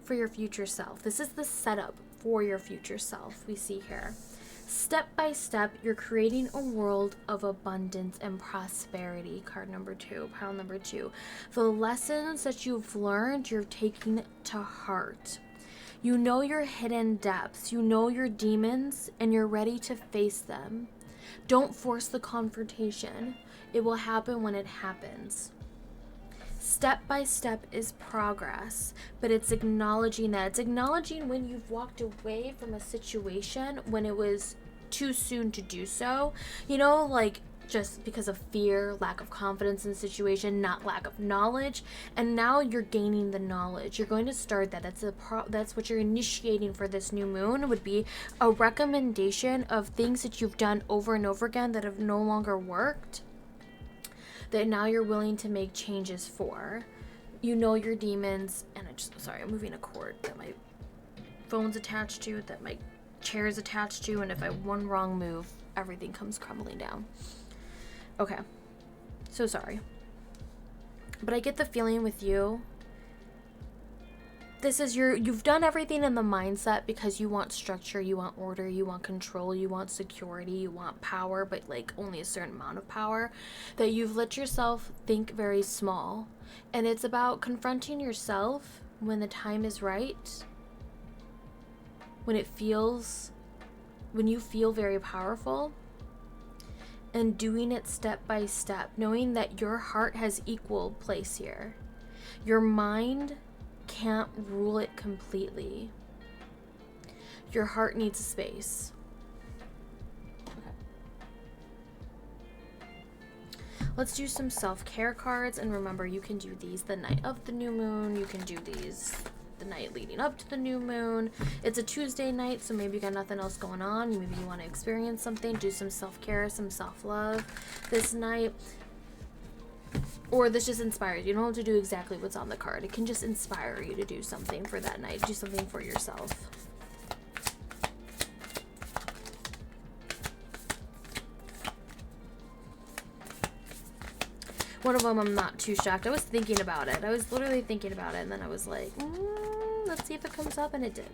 for your future self. This is the setup for your future self we see here. Step by step, you're creating a world of abundance and prosperity. Card number 2, pile number 2. The lessons that you've learned, you're taking to heart. You know your hidden depths, you know your demons, and you're ready to face them. Don't force the confrontation. It will happen when it happens. Step by step is progress, but it's acknowledging that. It's acknowledging when you've walked away from a situation when it was too soon to do so. You know, just because of fear, lack of confidence in the situation, not lack of knowledge. And now you're gaining the knowledge. You're going to start that. That's what you're initiating for this new moon, would be a recommendation of things that you've done over and over again that have no longer worked, that now you're willing to make changes for. You know your demons, and I'm moving a cord that my phone's attached to, that my chair is attached to, and if I one wrong move, everything comes crumbling down. Okay, so sorry. But I get the feeling with you, this is you've done everything in the mindset because you want structure, you want order, you want control, you want security, you want power, but like only a certain amount of power, that you've let yourself think very small. And it's about confronting yourself when the time is right, when you feel very powerful, and doing it step by step, knowing that your heart has equal place here. Your mind can't rule it completely. Your heart needs space. Okay. Let's do some self-care cards, and remember, you can do these the night of the new moon. You can do these the night leading up to the new moon. It's a Tuesday night, so maybe you got nothing else going on. Maybe you want to experience something, do some self-care, some self-love this night. Or this just inspires you. You don't have to do exactly what's on the card. It can just inspire you to do something for that night. Do something for yourself. One of them, I'm not too shocked. I was thinking about it. I was literally thinking about it, and then I was like, let's see if it comes up, and it did.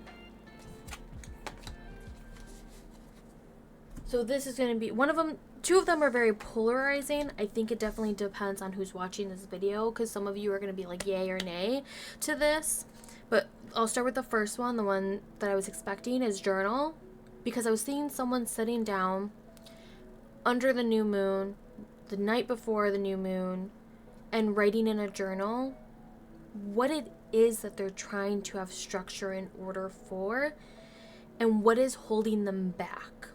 So this is going to be one of them. Two of them are very polarizing. I think it definitely depends on who's watching this video, because some of you are going to be like yay or nay to this. But I'll start with the first one. The one that I was expecting is journal, because I was seeing someone sitting down under the new moon, the night before the new moon, and writing in a journal what it is that they're trying to have structure and order for, and what is holding them back.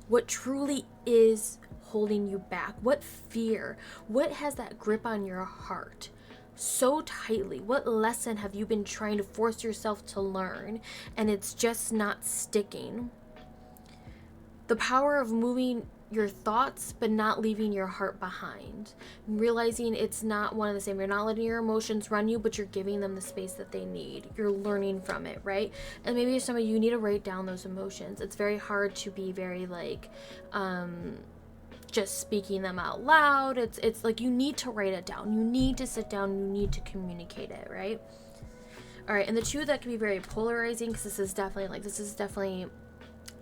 What truly is holding you back? What fear? What has that grip on your heart so tightly? What lesson have you been trying to force yourself to learn, and it's just not sticking? The power of moving your thoughts but not leaving your heart behind, realizing it's not one and the same. You're not letting your emotions run you, but you're giving them the space that they need. You're learning from it, right? And maybe some of you need to write down those emotions. It's very hard to be very like just speaking them out loud. It's like you need to write it down. You need to sit down, you need to communicate it, right? All right, and the two that can be very polarizing, because this is definitely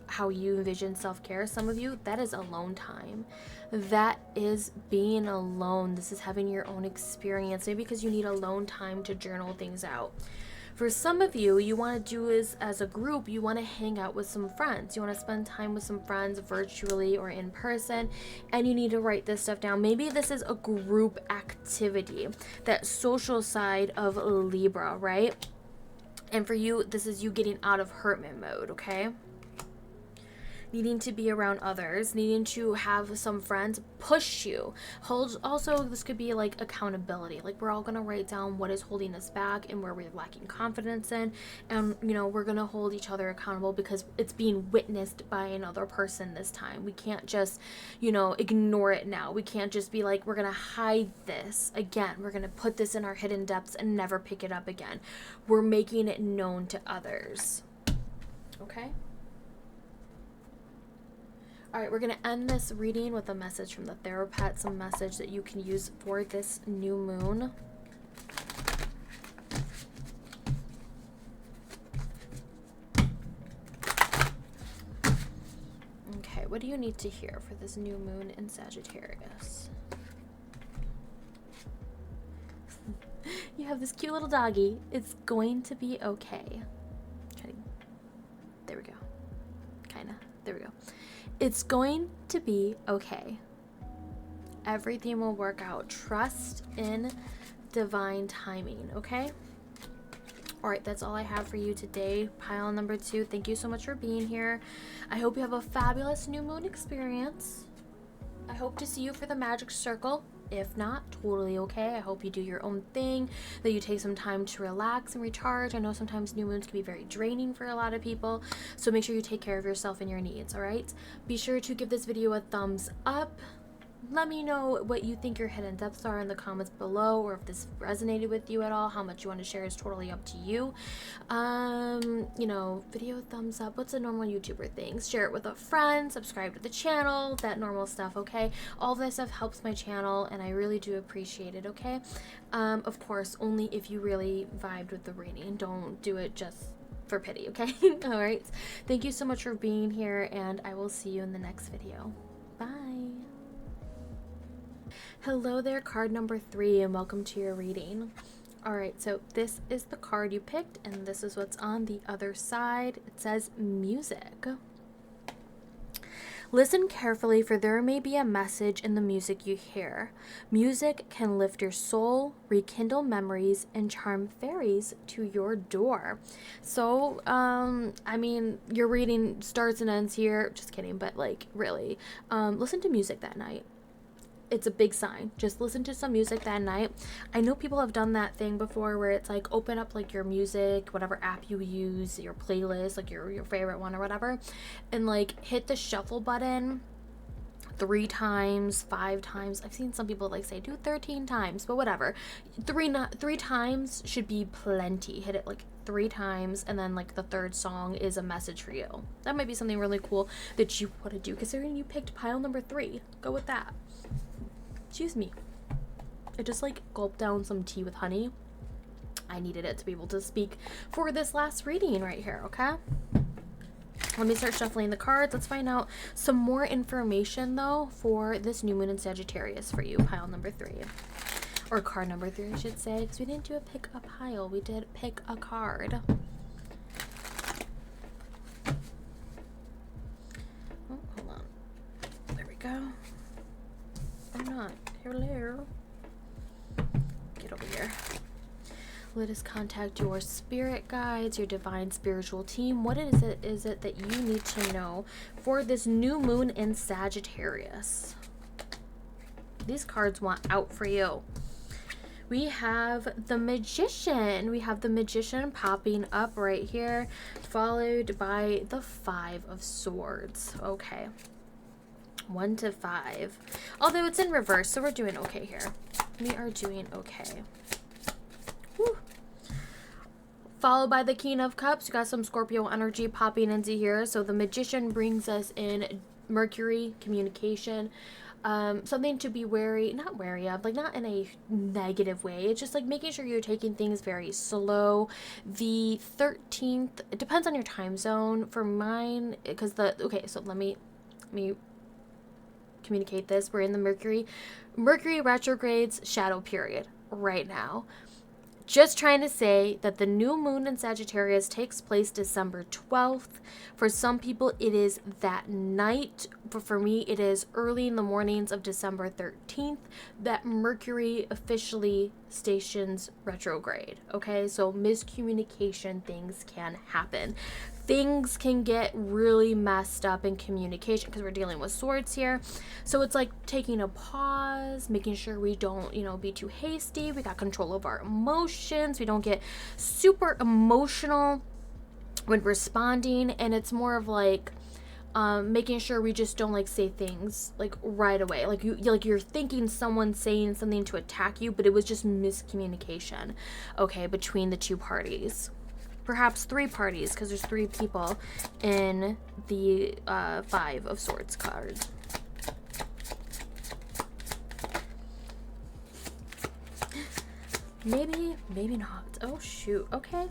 how you envision self-care. Some of you, that is alone time. That is being alone. This is having your own experience, maybe because you need alone time to journal things out. For some of you, you want to do is, as a group, you want to hang out with some friends. You want to spend time with some friends virtually or in person, and you need to write this stuff down. Maybe this is a group activity, that social side of Libra, right? And for you, this is you getting out of hermit mode, okay? Needing to be around others, needing to have some friends push you. Also, this could be like accountability. Like, we're all going to write down what is holding us back and where we're lacking confidence in. And, you know, we're going to hold each other accountable because it's being witnessed by another person this time. We can't just, you know, ignore it now. We can't just be like, we're going to hide this again. We're going to put this in our hidden depths and never pick it up again. We're making it known to others. Okay? All right, we're going to end this reading with a message from the Therapet, some message that you can use for this new moon. Okay, what do you need to hear for this new moon in Sagittarius? You have this cute little doggy. It's going to be okay. There we go. Kinda. There we go. It's going to be okay. Everything will work out. Trust in divine timing, okay? All right, that's all I have for you today. Pile number 2. Thank you so much for being here. I hope you have a fabulous new moon experience. I hope to see you for the magic circle. If not, totally okay. I hope you do your own thing, that you take some time to relax and recharge. I know sometimes new moons can be very draining for a lot of people, so make sure you take care of yourself and your needs, all right? Be sure to give this video a thumbs up. Let me know what you think your hidden depths are in the comments below, or if this resonated with you at all. How much you want to share is totally up to you. You know, video thumbs up. What's a normal YouTuber thing? Share it with a friend, subscribe to the channel, that normal stuff, okay? All this stuff helps my channel, and I really do appreciate it, okay? Of course, only if you really vibed with the reading. Don't do it just for pity, okay? All right. Thank you so much for being here, and I will see you in the next video. Bye. Hello there, card number 3, and welcome to your reading. Alright, so this is the card you picked, and this is what's on the other side. It says music. Listen carefully, for there may be a message in the music you hear. Music can lift your soul, rekindle memories, and charm fairies to your door. So, I mean, your reading starts and ends here. Just kidding, but like, really. Listen to music that night. It's a big sign. Just listen to some music that night. I know people have done that thing before where it's like open up like your music, whatever app you use, your playlist, like your favorite one or whatever, and like hit the shuffle button 3 times, 5 times. I've seen some people like say do 13 times, but whatever. 3 times should be plenty. Hit it like 3 times, and then like the 3rd song is a message for you. That might be something really cool that you want to do, considering you picked pile number 3. Go with that. Excuse me. I just like gulped down some tea with honey. I needed it to be able to speak for this last reading right here, okay? Let me start shuffling the cards. Let's find out some more information though for this new moon in Sagittarius for you, pile number 3. Or card number 3, I should say, because we didn't do a pick a pile. We did pick a card. Oh, hold on. There we go. I'm not. Hello. Get over here. Let us contact your spirit guides, your divine spiritual team. What is it that you need to know for this new moon in Sagittarius? These cards want out for you. We have the Magician. We have the Magician popping up right here, followed by the 5 of Swords. Okay. 1 to 5. Although it's in reverse, so we're doing okay here. We are doing okay. Whew. Followed by the King of Cups. We got some Scorpio energy popping into here. So the Magician brings us in Mercury, communication. Something to be not wary of, like not in a negative way. It's just like making sure you're taking things very slow. The 13th, it depends on your time zone. For mine, because okay, so let me communicate this. We're in the Mercury retrogrades shadow period right now. Just trying to say that the new moon in Sagittarius takes place December 12th. For some people, it is that night. But for me, it is early in the mornings of December 13th that Mercury officially stations retrograde. Okay, so miscommunication things can happen. Things can get really messed up in communication because we're dealing with swords here. So it's like taking a pause, making sure we don't, be too hasty. We got control of our emotions. We don't get super emotional when responding. And it's more of like making sure we just don't like say things like right away. Like you're thinking someone's saying something to attack you, but it was just miscommunication, okay, between the 2 parties. Perhaps 3 parties, because there's 3 people in the 5 of Swords card. Maybe not. Oh, shoot. Okay.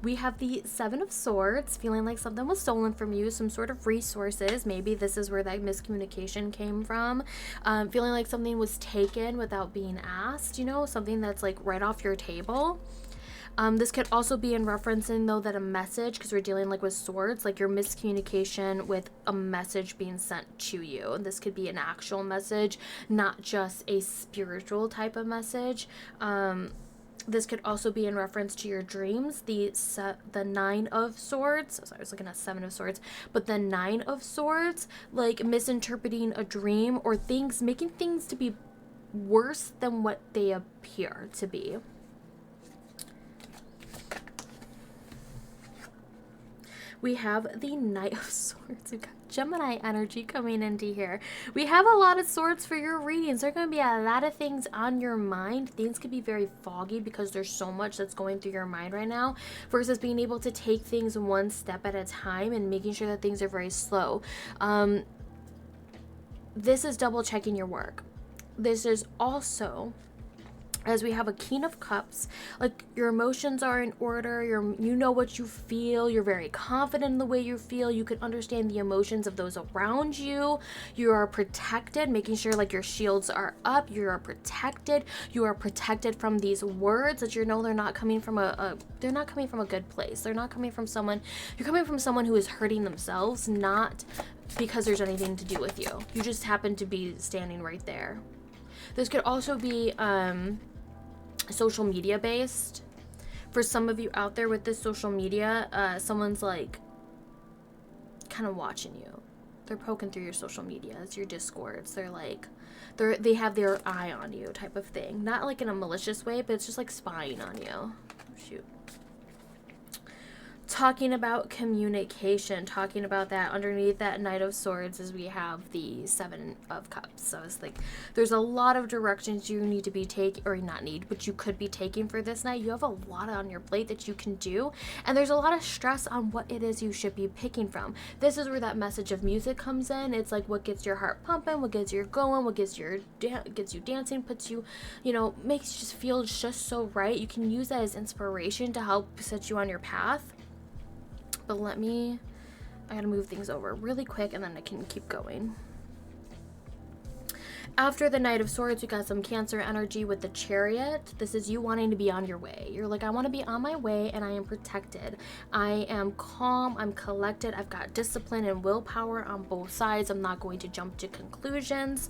We have the 7 of Swords, feeling like something was stolen from you, some sort of resources. Maybe this is where that miscommunication came from. Feeling like something was taken without being asked, something that's like right off your table. This could also be in referencing though that a message, because we're dealing like with swords, like your miscommunication with a message being sent to you. And this could be an actual message, not just a spiritual type of message. This could also be in reference to your dreams. The Nine of Swords. Sorry, I was looking at Seven of Swords, but the Nine of Swords, like misinterpreting a dream or things, making things to be worse than what they appear to be. We have the Knight of Swords. We've got Gemini energy coming into here. We have a lot of swords for your readings. There are going to be a lot of things on your mind. Things could be very foggy because there's so much that's going through your mind right now, versus being able to take things one step at a time and making sure that things are very slow. This is double checking your work. This is also, as we have a King of Cups, like your emotions are in order, you know what you feel, you're very confident in the way you feel, you can understand the emotions of those around you, you are protected, making sure like your shields are up, you are protected from these words that you know they're not coming from they're not coming from a good place, they're not coming from someone, you're coming from someone who is hurting themselves, not because there's anything to do with you. You just happen to be standing right there. This could also be social media based. For some of you out there with this social media, someone's like kind of watching you. They're poking through your social media. It's your discords. They're like, they have their eye on you type of thing. Not like in a malicious way, but it's just like spying on you. Oh, shoot. Talking about communication, talking about that underneath that Knight of Swords is we have the Seven of Cups. So it's like there's a lot of directions you need to be taking, or not need, but you could be taking for this night. You have a lot on your plate that you can do, and there's a lot of stress on what it is you should be picking from. This is where that message of music comes in. It's like what gets your heart pumping, what gets you going, what gets you dancing, puts you, makes you just feel just so right. You can use that as inspiration to help set you on your path. But I gotta move things over really quick and then I can keep going. After the Knight of Swords, we got some Cancer energy with the Chariot. This is you wanting to be on your way. You're like, I want to be on my way and I am protected. I am calm, I'm collected, I've got discipline and willpower on both sides. I'm not going to jump to conclusions.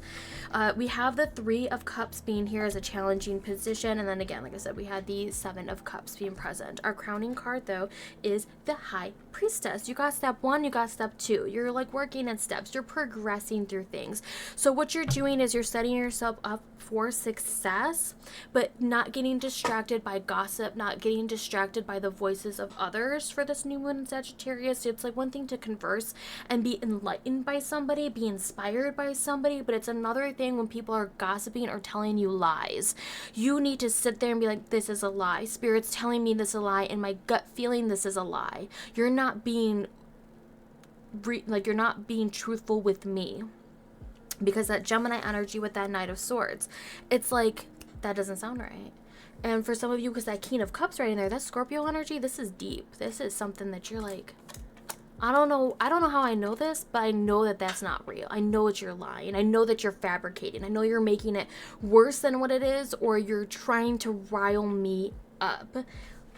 We have the Three of Cups being here as a challenging position. And then again, like I said, we had the Seven of Cups being present. Our crowning card, though, is the High Priestess. You got step 1, you got step 2. You're like working in steps. You're progressing through things. So what you're doing is you're setting yourself up for success, but not getting distracted by gossip, not getting distracted by the voices of others for this new moon in Sagittarius. It's like one thing to converse and be enlightened by somebody, be inspired by somebody, but it's another thing when people are gossiping or telling you lies. You need to sit there and be like, this is a lie. Spirit's telling me this is a lie, and my gut feeling this is a lie. You're not being you're not being truthful with me. Because that Gemini energy with that Knight of Swords, it's like, that doesn't sound right. And for some of you, because that King of Cups right in there, that Scorpio energy, this is deep. This is something that you're like, I don't know how I know this, but I know that that's not real. I know that you're lying. I know that you're fabricating. I know you're making it worse than what it is, or you're trying to rile me up.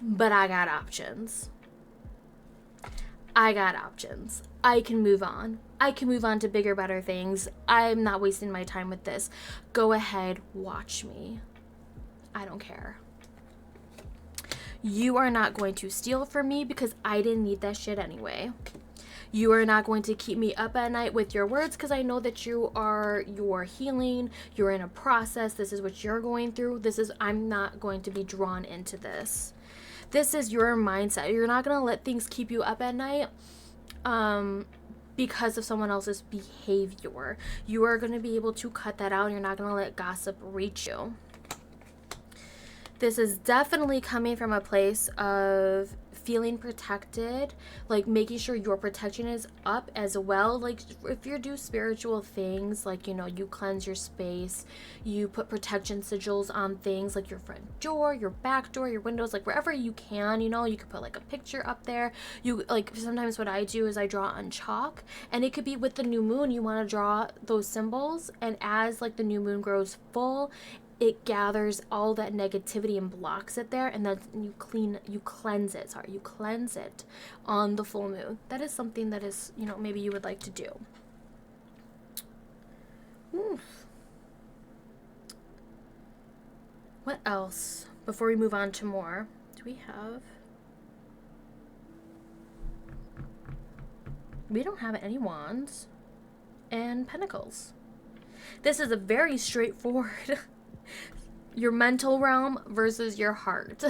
But I got options. I can move on. I can move on to bigger, better things. I'm not wasting my time with this. Go ahead, watch me. I don't care. You are not going to steal from me because I didn't need that shit anyway. You are not going to keep me up at night with your words because I know that you're healing. You're in a process. This is what you're going through. I'm not going to be drawn into this. This is your mindset. You're not going to let things keep you up at night because of someone else's behavior. You are going to be able to cut that out. You're not going to let gossip reach you. This is definitely coming from a place of feeling protected, like making sure your protection is up as well. Like if you do spiritual things, like, you cleanse your space, you put protection sigils on things like your front door, your back door, your windows, like wherever you can, you could put like a picture up there. You like, sometimes what I do is I draw on chalk, and it could be with the new moon, you want to draw those symbols, and as like the new moon grows full, it gathers all that negativity and blocks it there, and then you cleanse it on the full moon. That is something that is, maybe you would like to do. Oof. What else before we move on to more, do we have... We don't have any wands and pentacles. This is a very straightforward your mental realm versus your heart.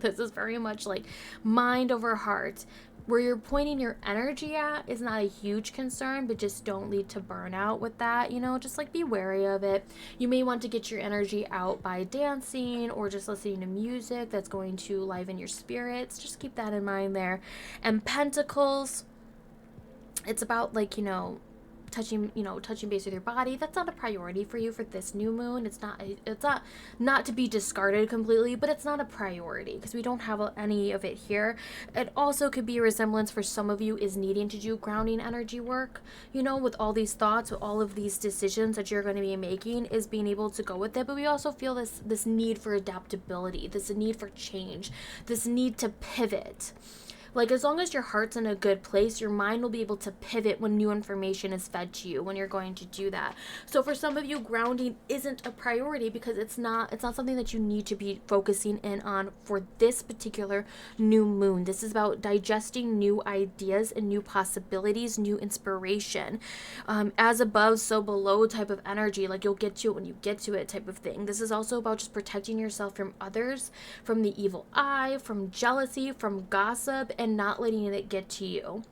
This is very much like mind over heart. Where you're pointing your energy at is not a huge concern, but just don't lead to burnout with that, you know, just like be wary of it. You may want to get your energy out by dancing or just listening to music that's going to liven your spirits. Just keep that in mind there. And pentacles, it's about like, you know, touching base with your body. That's not a priority for you for this new moon. It's not to be discarded completely, but it's not a priority because we don't have any of it here. It also could be a resemblance for some of you is needing to do grounding energy work, you know, with all these thoughts, with all of these decisions that you're going to be making, is being able to go with it. But we also feel this need for adaptability, this need for change, this need to pivot. Like, as long as your heart's in a good place, your mind will be able to pivot when new information is fed to you, when you're going to do that. So for some of you, grounding isn't a priority because it's not something that you need to be focusing in on for this particular new moon. This is about digesting new ideas and new possibilities, new inspiration. As above, so below type of energy, like you'll get to it when you get to it type of thing. This is also about just protecting yourself from others, from the evil eye, from jealousy, from gossip, and not letting it get to you.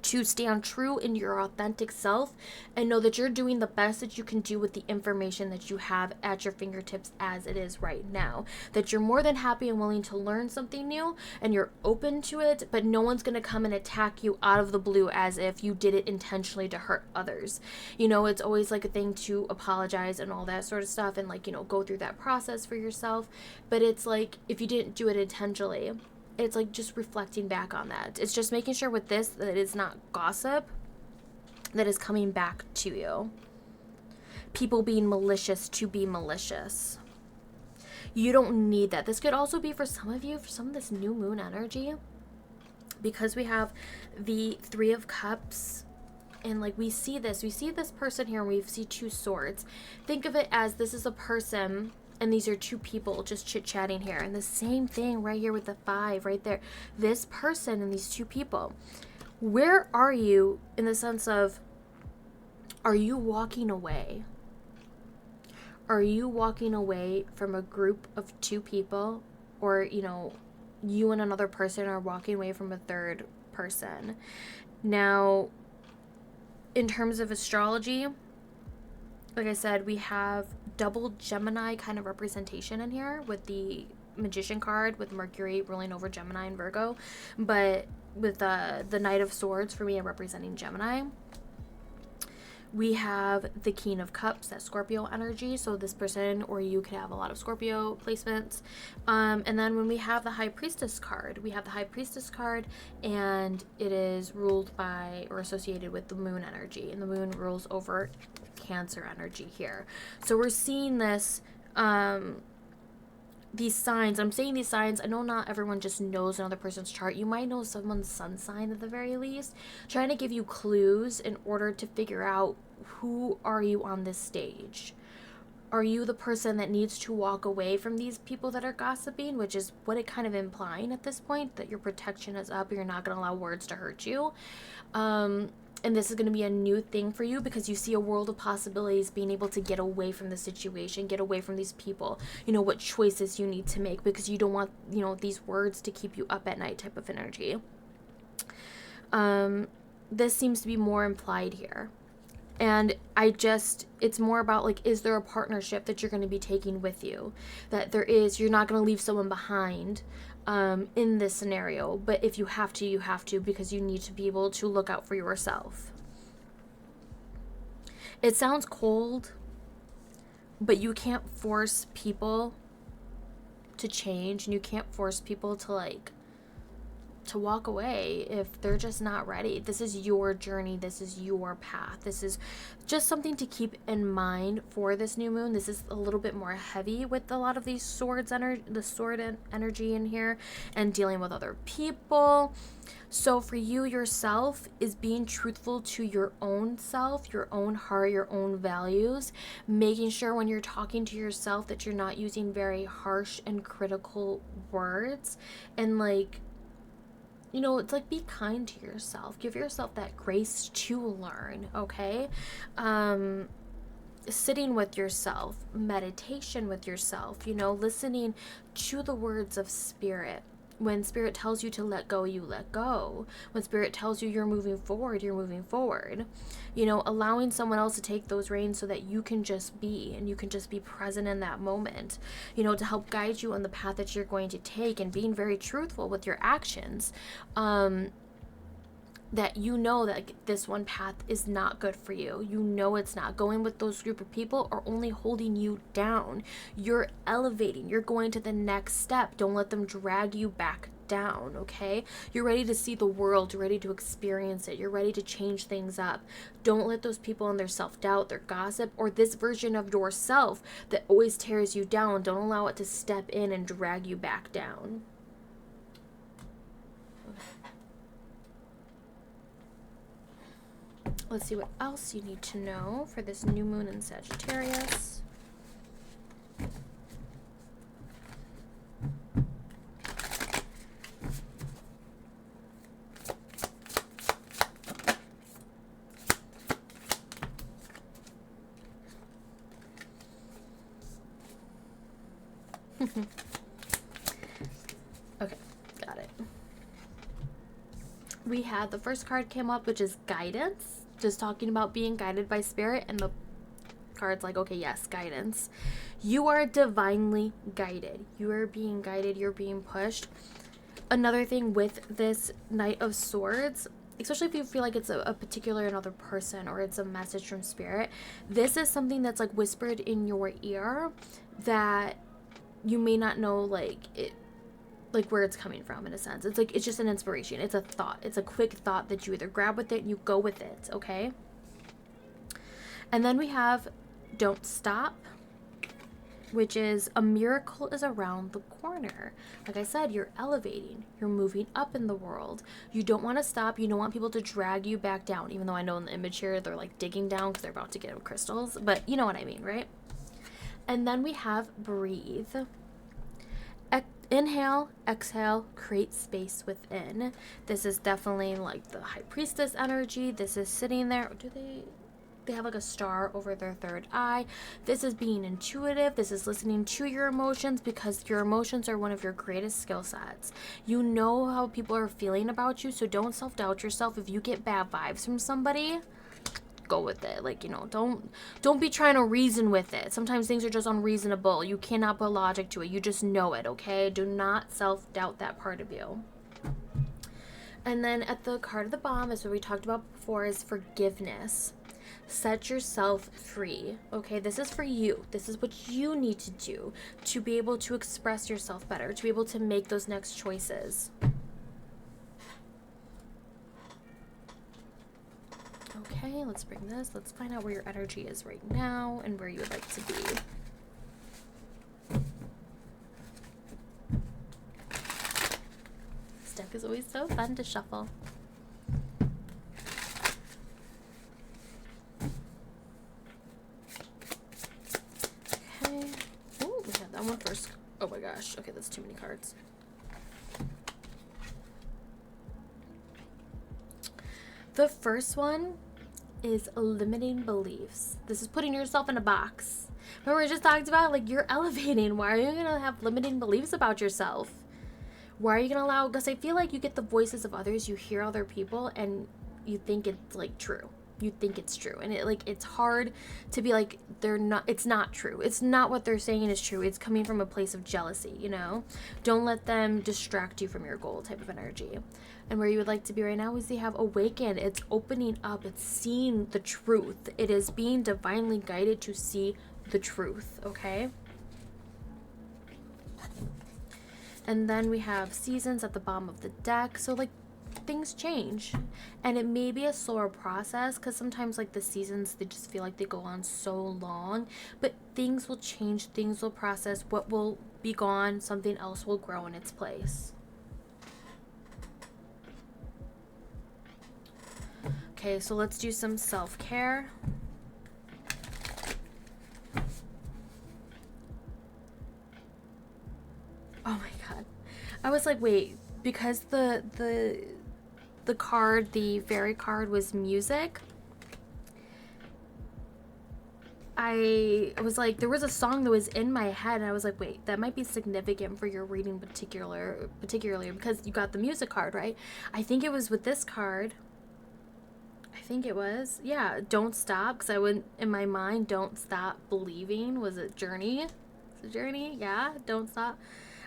To stand true in your authentic self and know that you're doing the best that you can do with the information that you have at your fingertips as it is right now. That you're more than happy and willing to learn something new and you're open to it, but no one's going to come and attack you out of the blue as if you did it intentionally to hurt others. You know, it's always like a thing to apologize and all that sort of stuff and like, you know, go through that process for yourself. But it's like, if you didn't do it intentionally, it's like just reflecting back on that. It's just making sure with this that it's not gossip that is coming back to you. People being malicious to be malicious. You don't need that. This could also be for some of you, for some of this new moon energy, because we have the Three of Cups. And like we see this person here and we see two swords. Think of it as this is a person and these are two people just chit-chatting here. And the same thing right here with the 5 right there. This person and these two people. Where are you in the sense of, are you walking away? Are you walking away from a group of two people? Or, you know, you and another person are walking away from a third person. Now, in terms of astrology, like I said, we have double Gemini kind of representation in here with the Magician card with Mercury ruling over Gemini and Virgo. But with the Knight of Swords, for me, representing Gemini. We have the King of Cups, that Scorpio energy. So this person or you could have a lot of Scorpio placements. And then when we have the High Priestess card, and it is ruled by or associated with the moon energy. And the moon rules over Cancer energy here. So we're seeing this, these signs. I'm saying these signs. I know not everyone just knows another person's chart. You might know someone's sun sign at the very least. Trying to give you clues in order to figure out who are you on this stage. Are you the person that needs to walk away from these people that are gossiping, which is what it kind of implying at this point, that your protection is up, you're not going to allow words to hurt you. And this is going to be a new thing for you because you see a world of possibilities, being able to get away from the situation, get away from these people, you know, what choices you need to make because you don't want, you know, these words to keep you up at night type of energy. This seems to be more implied here. And it's more about like, is there a partnership that you're going to be taking with you? That there is, you're not going to leave someone behind in this scenario. But if you have to, you have to, because you need to be able to look out for yourself. It sounds cold, but you can't force people to change, and you can't force people to like to walk away if they're just not ready. This is your journey. This is your path. This is just something to keep in mind for this new moon. This is a little bit more heavy with a lot of these the sword energy in here, and dealing with other people. So for you yourself is being truthful to your own self, your own heart, your own values, making sure when you're talking to yourself that you're not using very harsh and critical words, and like, you know, it's like, be kind to yourself. Give yourself that grace to learn, okay? Sitting with yourself, meditation with yourself, you know, listening to the words of spirit. When spirit tells you to let go, you let go. When spirit tells you you're moving forward, you're moving forward. You know, allowing someone else to take those reins so that you can just be, and you can just be present in that moment, you know, to help guide you on the path that you're going to take, and being very truthful with your actions. That you know that this one path is not good for you. You know it's not. Going with those group of people are only holding you down. You're elevating. You're going to the next step. Don't let them drag you back down, okay? You're ready to see the world. You're ready to experience it. You're ready to change things up. Don't let those people and their self-doubt, their gossip, or this version of yourself that always tears you down, don't allow it to step in and drag you back down. Let's see what else you need to know for this new moon in Sagittarius. Okay, got it. We had the first card came up, which is guidance. Just talking about being guided by spirit, and the card's like, okay, yes, guidance. You are divinely guided. You are being guided. You're being pushed. Another thing with this Knight of Swords, especially if you feel like it's a particular another person, or it's a message from spirit, this is something that's like whispered in your ear that you may not know, like where it's coming from, in a sense. It's like, it's just an inspiration. It's a thought. It's a quick thought that you either grab with it and you go with it, okay? And then we have don't stop, which is a miracle is around the corner. Like I said, you're elevating. You're moving up in the world. You don't want to stop. You don't want people to drag you back down, even though I know in the image here they're like digging down because they're about to get crystals. But you know what I mean, right? And then we have breathe. Inhale, exhale, create space within. This is definitely like the high priestess energy. This is sitting there. They have like a star over their third eye. This is being intuitive. This is listening to your emotions, because your emotions are one of your greatest skill sets. You know how people are feeling about you, so don't self-doubt yourself. If you get bad vibes from somebody, go with it. Like, you know, don't be trying to reason with it. Sometimes things are just unreasonable. You cannot put logic to it. You just know it, okay? Do not self-doubt that part of you. And then at the card of the bomb, is what we talked about before, is forgiveness. Set yourself free, okay? This is for you. This is what you need to do to be able to express yourself better, to be able to make those next choices. Okay, let's bring this. Let's find out where your energy is right now and where you would like to be. This deck is always so fun to shuffle. Okay. Oh, we had that one first. Oh my gosh. Okay, that's too many cards. The first one is limiting beliefs. This is putting yourself in a box. Remember we just talked about, like, you're elevating. Why are you going to have limiting beliefs about yourself? Why are you going to allow, because I feel like you get the voices of others, you hear other people, and you think it's, like, true. You think it's true. And it's hard to be like, it's not true. It's not what they're saying is true. It's coming from a place of jealousy, you know? Don't let them distract you from your goal type of energy. And where you would like to be right now is you have awakened. It's opening up. It's seeing the truth. It is being divinely guided to see the truth, okay? And then we have seasons at the bottom of the deck. So like things change, and it may be a slower process because sometimes like the seasons, they just feel like they go on so long, but things will change, things will process, what will be gone, something else will grow in its place. Okay, so let's do some self-care. Oh my god, I was like, wait, because the card, the fairy card, was music, I was like, there was a song that was in my head, and I was like, wait, that might be significant for your reading particularly because you got the music card, right? I think it was with this card. I think it was, yeah, Don't Stop, because I went in my mind, Don't Stop Believing. Was it Journey? Is it Journey? Yeah, Don't Stop.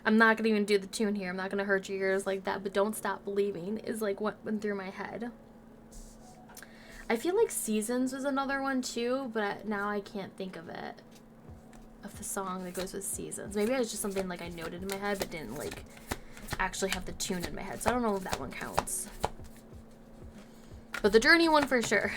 I'm not gonna even do the tune here. I'm not gonna hurt your ears like that, but Don't Stop Believing is like what went through my head. I feel like Seasons was another one too, but now I can't think of it. Of the song that goes with Seasons. Maybe it was just something like I noted in my head, but didn't like actually have the tune in my head. So I don't know if that one counts. But the Journey one for sure.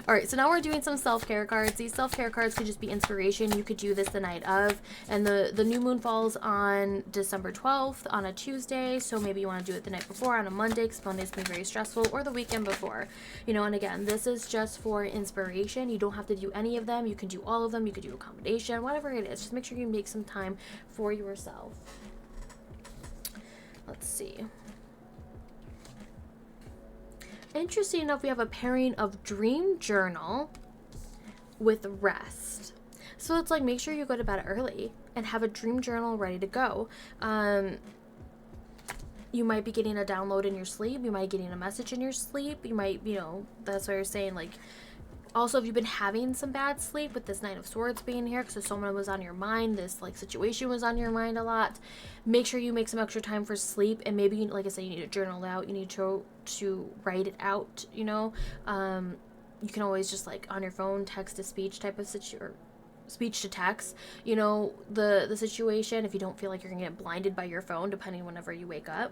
Alright, so now we're doing some self-care cards. These self-care cards could just be inspiration. You could do this the night of. And the new moon falls on December 12th on a Tuesday. So maybe you want to do it the night before on a Monday, because Mondays can be very stressful, or the weekend before. You know, and again, this is just for inspiration. You don't have to do any of them. You can do all of them. You could do a combination, whatever it is. Just make sure you make some time for yourself. Let's see. Interesting enough, we have a pairing of dream journal with rest. So it's like, make sure you go to bed early and have a dream journal ready to go. You might be getting a download in your sleep. You might be getting a message in your sleep. You might, you know, that's what you're saying. Like, also, if you've been having some bad sleep with this Knight of Swords being here, because someone was on your mind, this like situation was on your mind a lot, make sure you make some extra time for sleep. And maybe, like I said, you need to journal out. You need to write it out, you know. You can always just like on your phone, text to speech type of situation, or speech to text, you know, the situation, if you don't feel like you're gonna get blinded by your phone, depending whenever you wake up.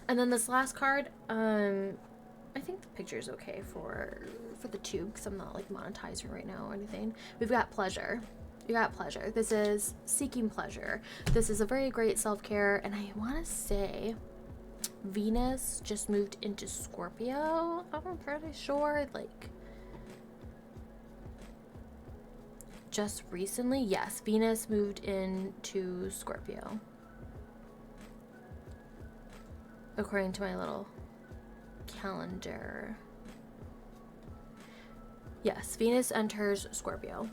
And then this last card, I think the picture is okay for the tube, because I'm not like monetizing right now or anything. We've got pleasure. You got pleasure. This is seeking pleasure. This is a very great self-care, and I want to say Venus just moved into Scorpio. I'm pretty sure, like, just recently. Yes, Venus moved into Scorpio, according to my little calendar. Yes, Venus enters Scorpio,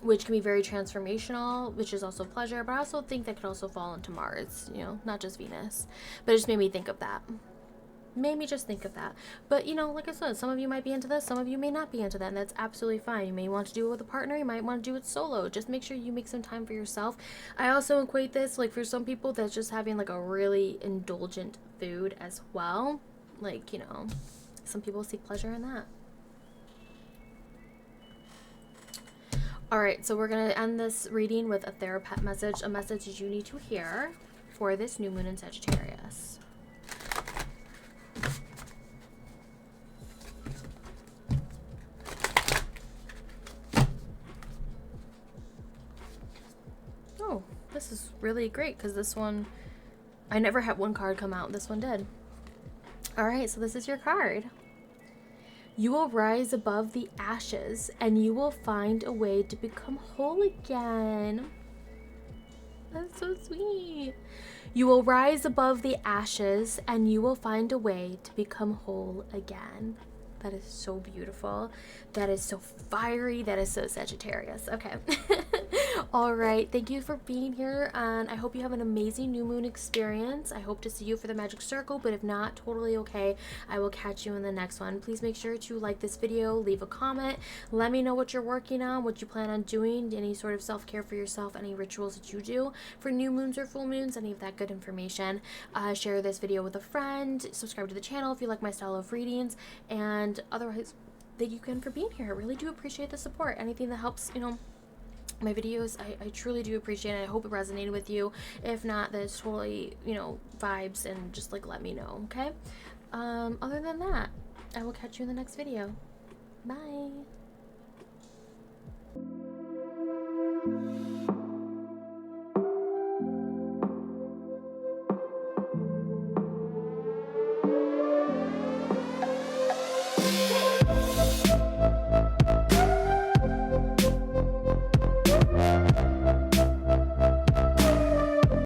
which can be very transformational, which is also pleasure, but I also think that could also fall into Mars, you know, not just Venus. But it just made me think of that. Made me just think of that. But, you know, like I said, some of you might be into this, some of you may not be into that, and that's absolutely fine. You may want to do it with a partner, you might want to do it solo. Just make sure you make some time for yourself. I also equate this, like, for some people, that's just having, like, a really indulgent food as well. Like, you know, some people seek pleasure in that. Alright, so we're going to end this reading with a therapist message, a message that you need to hear for this new moon in Sagittarius. Oh, this is really great, because this one, I never had one card come out. This one did. Alright, so this is your card. You will rise above the ashes, and you will find a way to become whole again. That's so sweet. You will rise above the ashes, and you will find a way to become whole again. That is so beautiful. That is so fiery. That is so Sagittarius. Okay. All right. Thank you for being here, and I hope you have an amazing new moon experience. I hope to see you for the Magic Circle, but if not, totally okay. I will catch you in the next one. Please make sure to like this video, leave a comment, let me know what you're working on, what you plan on doing, any sort of self-care for yourself, any rituals that you do for new moons or full moons, any of that good information. Share this video with a friend, subscribe to the channel if you like my style of readings, and otherwise, thank you again for being here. I really do appreciate the support. Anything that helps, you know, my videos. I truly do appreciate it. I hope it resonated with you. If not, that's totally, you know, vibes, and just like let me know, okay? Other than that, I will catch you in the next video. Bye.